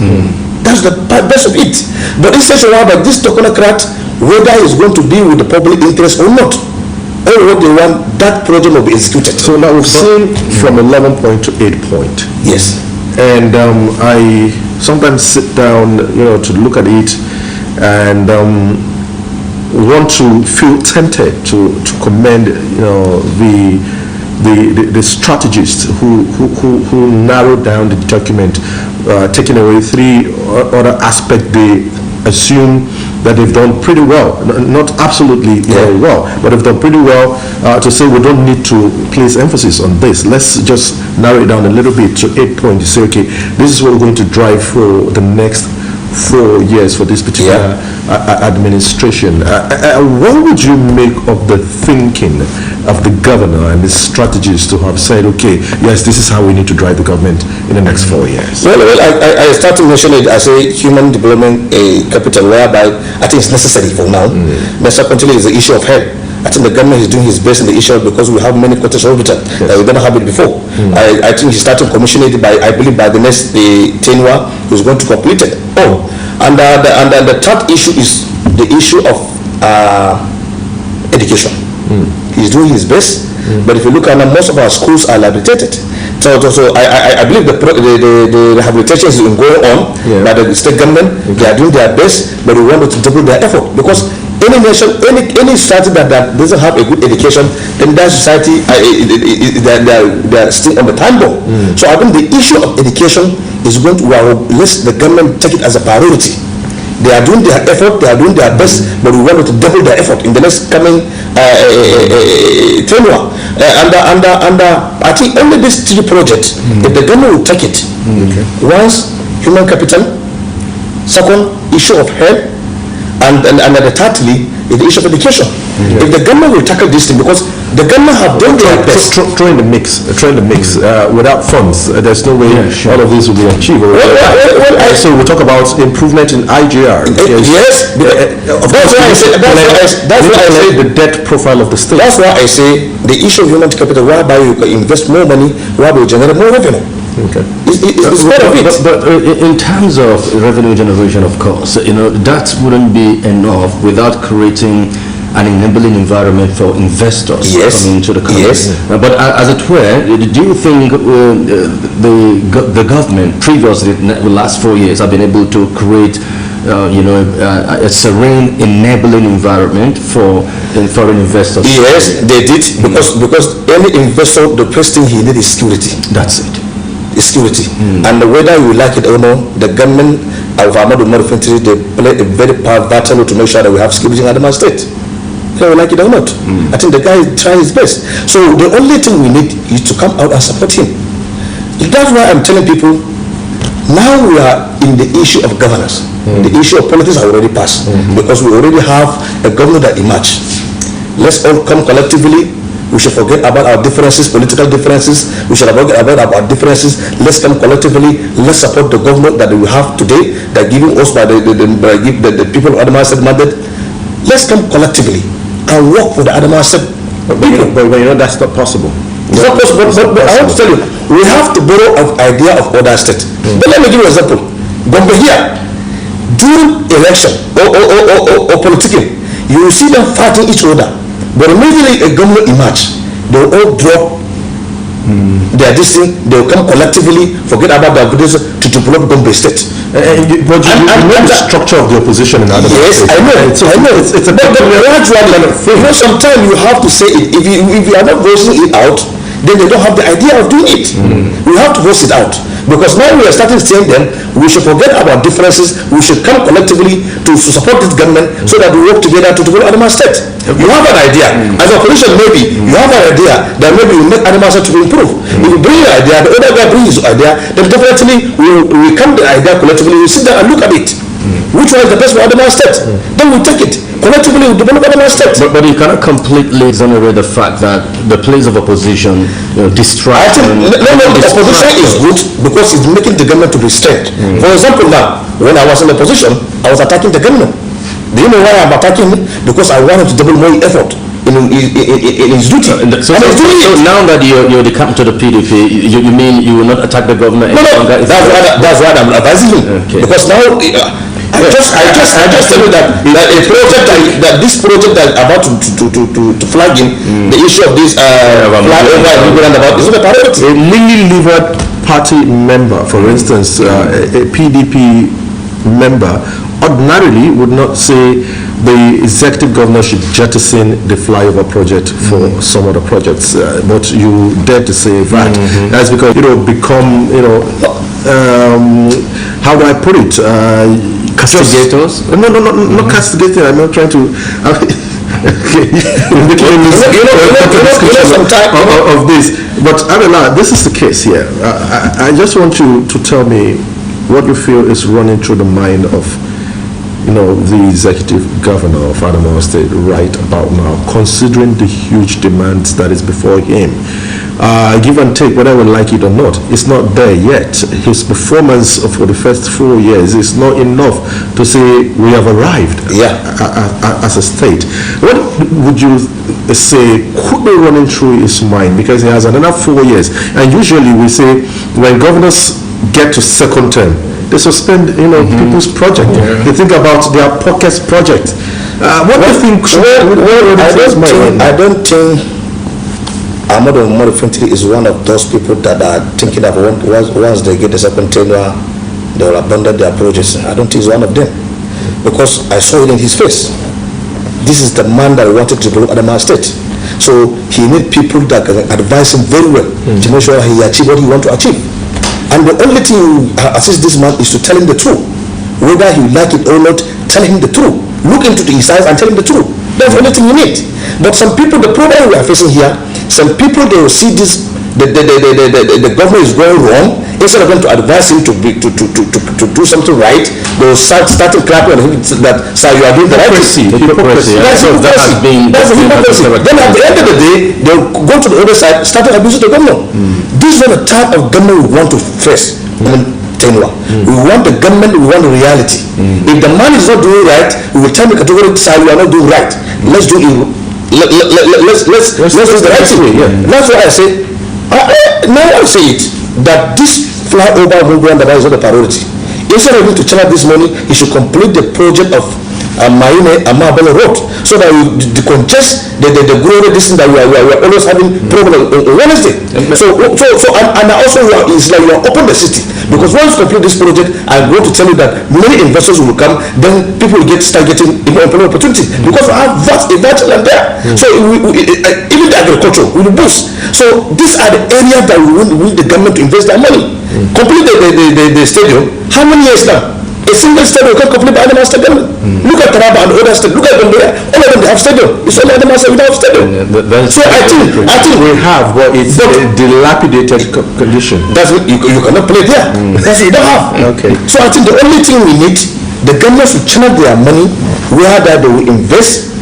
That's the best of it. But this session about this technocrat, whether it's going to be with the public interest or not, all what they want, that project will be executed. So now we've seen from 11 point to 8 point. Yes. And I sometimes sit down, to look at it, and want to feel tempted to commend, the strategists who narrowed down the document, taking away 3 other aspects they assume that they've done pretty well, not absolutely very well, but they've done pretty well to say we don't need to place emphasis on this. Let's just narrow it down a little bit to 8 points. You say, okay, this is what we're going to drive for the next 4 years for this particular administration. What would you make of the thinking of the governor and the strategies to have said, okay, yes, this is how we need to drive the government in the next 4 years? Well, I started mentioning it as a human development capital, whereby I think it's necessary for now. But secondly is the issue of health. I think the government is doing his best in the issue because we have many quarters hospitals that we don't have it before. I think he's starting commissioning it I believe by the next tenure he's going to complete it. And the third issue is the issue of education. He's doing his best, but if you look at most of our schools are rehabilitated. So I believe the rehabilitation is going on by the state government. They are doing their best, but we want to double their effort, because any nation, any society that doesn't have a good education, then that society they are still on the time bomb. So I think the issue of education is going to let the government take it as a priority. They are doing their effort, they are doing their best, but we want to double their effort in the next coming tenure. And I think only these 3 projects, if the government will take it, once human capital, second issue of health, and the thirdly is the issue of education. If the government will tackle this thing, because the government have done their best. Throw in the mix. Without funds, there's no way all of this will be achieved. So we talk about improvement in IGR. Yes, that's why I say the debt profile of the state. That's why I say the issue of human capital, whereby you can invest more money, whereby you generate more revenue. Okay. It's part of it. But in terms of revenue generation, of course, that wouldn't be enough without creating an enabling environment for investors coming into the country. But as it were, do you think the government previously, the last 4 years, have been able to create a serene enabling environment for foreign investors? Yes, they did, because any investor, the first thing he needs is security. That's it. Security. And whether you like it or not, the government of Ahmadu Umaru Fintiri, they play a very vital role to make sure that we have security in Adamawa State. Whether we like it or not. I think the guy tries his best. So the only thing we need is to come out and support him. That's why I'm telling people, now we are in the issue of governance. The issue of politics has already passed, because we already have a government that emerged. Let's all come collectively We should forget about our differences, political differences. We should forget about our differences. Let's come collectively. Let's support the government that we have today, that giving us by the people of Adamawa State mandate. Let's come collectively and work for the Adamawa State people. But you know that's not possible. It's not possible. But I want to tell you, we have to borrow an idea of other states. But let me give you an example. Gombe here, during election or politicking, you will see them fighting each other. But immediately a government emerge, they will all drop their distance, they will come collectively, forget about their business to develop Gombe State. But you know the structure of the opposition in other Yes, I know. It's a gradual thing. You know, sometimes you have to say it. If you are not voicing it out, then they don't have the idea of doing it. We have to voice it out. Because now we are starting saying them, we should forget about differences, we should come collectively to support this government so that we work together to develop Adamawa State. You have an idea, as a opposition maybe, you have an idea that maybe will make Adamawa State to improve. If you bring your idea, the other guy brings his idea, then definitely we come the idea collectively, we sit down and look at it. Which one is the best for Adamawa State? Then we take it. Collectively we develop Adamawa State. But you cannot completely exonerate the fact that the place of opposition, distract. The opposition is good because it's making the government to be straight. For example, now when I was in the opposition, I was attacking the government. Do you know why I'm attacking him? Because I wanted to double more effort in his duty. So now that you're the captain to the PDP, you mean you will not attack the government? No, that's why I'm advising him. Okay. Because now I just tell you that a project that this project that about to flag in the issue of this flyover is not a priority. A lily-livered party member, for instance, a PDP member, ordinarily would not say the executive governor should jettison the flyover project for some other projects, but you dare to say that. That's because become how do I put it? Castigators? No, not castigating. I'm not trying to. Of this, but Adela, this is the case here. I just want you to tell me what you feel is running through the mind of the executive governor of Adamawa State right about now, considering the huge demands that is before him. Give and take, whether we like it or not, it's not there yet. His performance for the first 4 years is not enough to say we have arrived as a state. What would you say could be running through his mind? Because he has another 4 years, and usually we say when governors get to second term, they suspend people's project. They think about their pockets project. What do you think? I don't think Ahmadu Umaru Fintiri is one of those people that are thinking that once they get the second tenure, they will abandon their projects. I don't think he's one of them, because I saw it in his face. This is the man that wanted to develop Adamawa State. So he need people that can advise him very well to make sure he achieve what he want to achieve. And the only thing you assist this man is to tell him the truth. Whether he like it or not, tell him the truth. Look into his eyes and tell him the truth. That's the only thing you need. But some people, the problem we are facing here, some people, they will see this, the government is going wrong. Instead of them to advise him to do something right, they will start clapping on him that, sir, you are doing the right thing. Hypocrisy. That's hypocrisy. That's hypocrisy. Then at the end of the day, they will go to the other side, start abusing the government. This is not the type of government we want to face. We want the government, we want the reality. If the man is not doing right, we will tell the category side we are not doing right. Let's do it. Let's do the right thing. That's why I say, now I say it, that this flyover movement that is not a priority. Instead of him to channel this money, he should complete the project of Maine and Mabelo Road, so that we decongest the growing distance that we are always having problem on Wednesday. So and also it's like you are open the city, because once you complete this project, I'm going to tell you that many investors will come, then people will start getting employment opportunity, because we have vast land there. So even the agriculture will boost. So these are the areas that we need the government to invest their money. Complete the stadium. How many years now? A single stadium can complete by Adamawa State government. Look at Taraba and other states. Look at them there. All of them, they have stadium. It's only Adamawa State without stadium. So I think we have, but it's a dilapidated condition. That's what you cannot play there. That's what you don't have. Okay. So I think the only thing we need, the government should channel their money where that they will invest.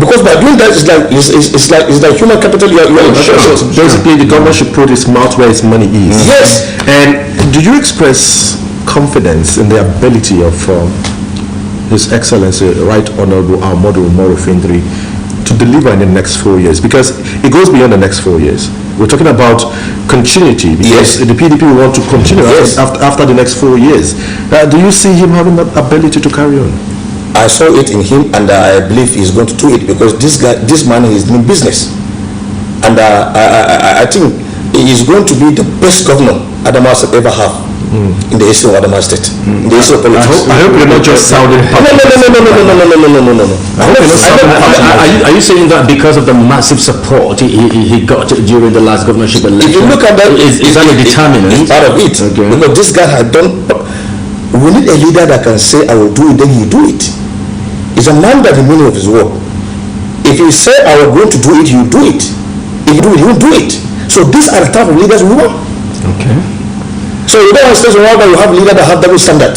Because by doing that, it's like human capital. So basically, the government should put its mouth where its money is. Yes. And do you express confidence in the ability of His Excellency, Right Honorable Ahmadu Umaru Fintiri, to deliver in the next 4 years? Because it goes beyond the next 4 years. We're talking about continuity, because the PDP want to continue after the next 4 years. Do you see him having that ability to carry on? I saw it in him, and I believe he's going to do it, because this man is doing business, and I think he is going to be the best governor Adamawa State ever have in the history of Adamawa State. In the history of politics. I hope you're not just sounding. No. Are you saying that because of the massive support he got during the last governorship election? If you look at that, is that a determinant? It's part of it. Okay. Because this guy had done. We need a leader that can say, "I will do it," then he do it. He's a man by the meaning of his word. If he say, "I was going to do it," you do it. If you do it, you do it. So these are the type of leaders we want. Okay. So you don't understand why you have leaders that have double standard.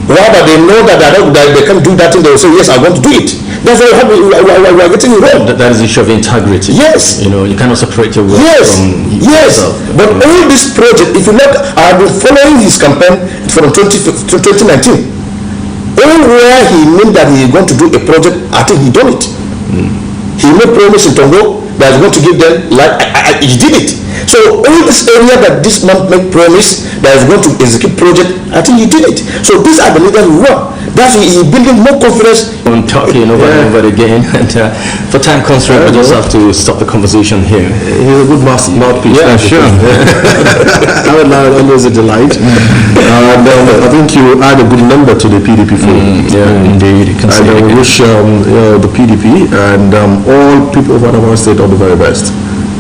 Rather they know that they can't do that thing, they will say, "Yes, I want to do it." That's why we are getting it wrong. That is the issue of integrity. Yes. You know, you cannot separate your work from yourself. But all this project, if you look, I have been following his campaign from 2019. All where he knew that he is going to do a project, I think he done it. He made promise in Tongo that he's going to give them, he did it. So all this area that this man made promise that is going to execute project, I think he did it. So these are the leaders we want. That's why he's building more confidence. I'm talking over and over again, and for time constraint, we just have to stop the conversation here. He's a good mouthpiece. Yeah, sure. Always a delight. And I think you add a good number to the PDP forum. Indeed. And we wish the PDP and all people of Adamawa State all the very best.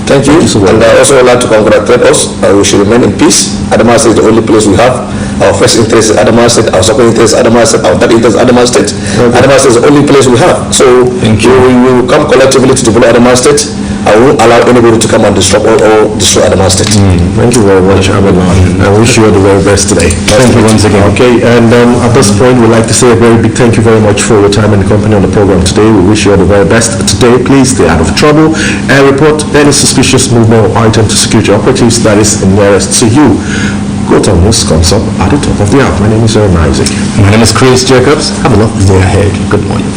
Thank you. And I also would like to congratulate us. We should remain in peace. Adamawa State is the only place we have. Our first interest is Adamawa State, our second interest is Adamawa State, our third interest is Adamawa State. Adamawa State is the only place we have. So we will come collectively to develop Adamawa State. I won't allow anybody to come and destroy Adamawa State. Thank you very much, Abelard. I wish you all the very best today. Thank you once again. Okay, and at this point, we'd like to say a very big thank you very much for your time and company on the program today. We wish you all the very best today. Please stay out of trouble and report any suspicious movement or item to security operatives that is nearest to you. Gotham News comes up at the top of the hour. My name is Aaron Isaac. My name is Chris Jacobs. Have a lovely day ahead. Good morning.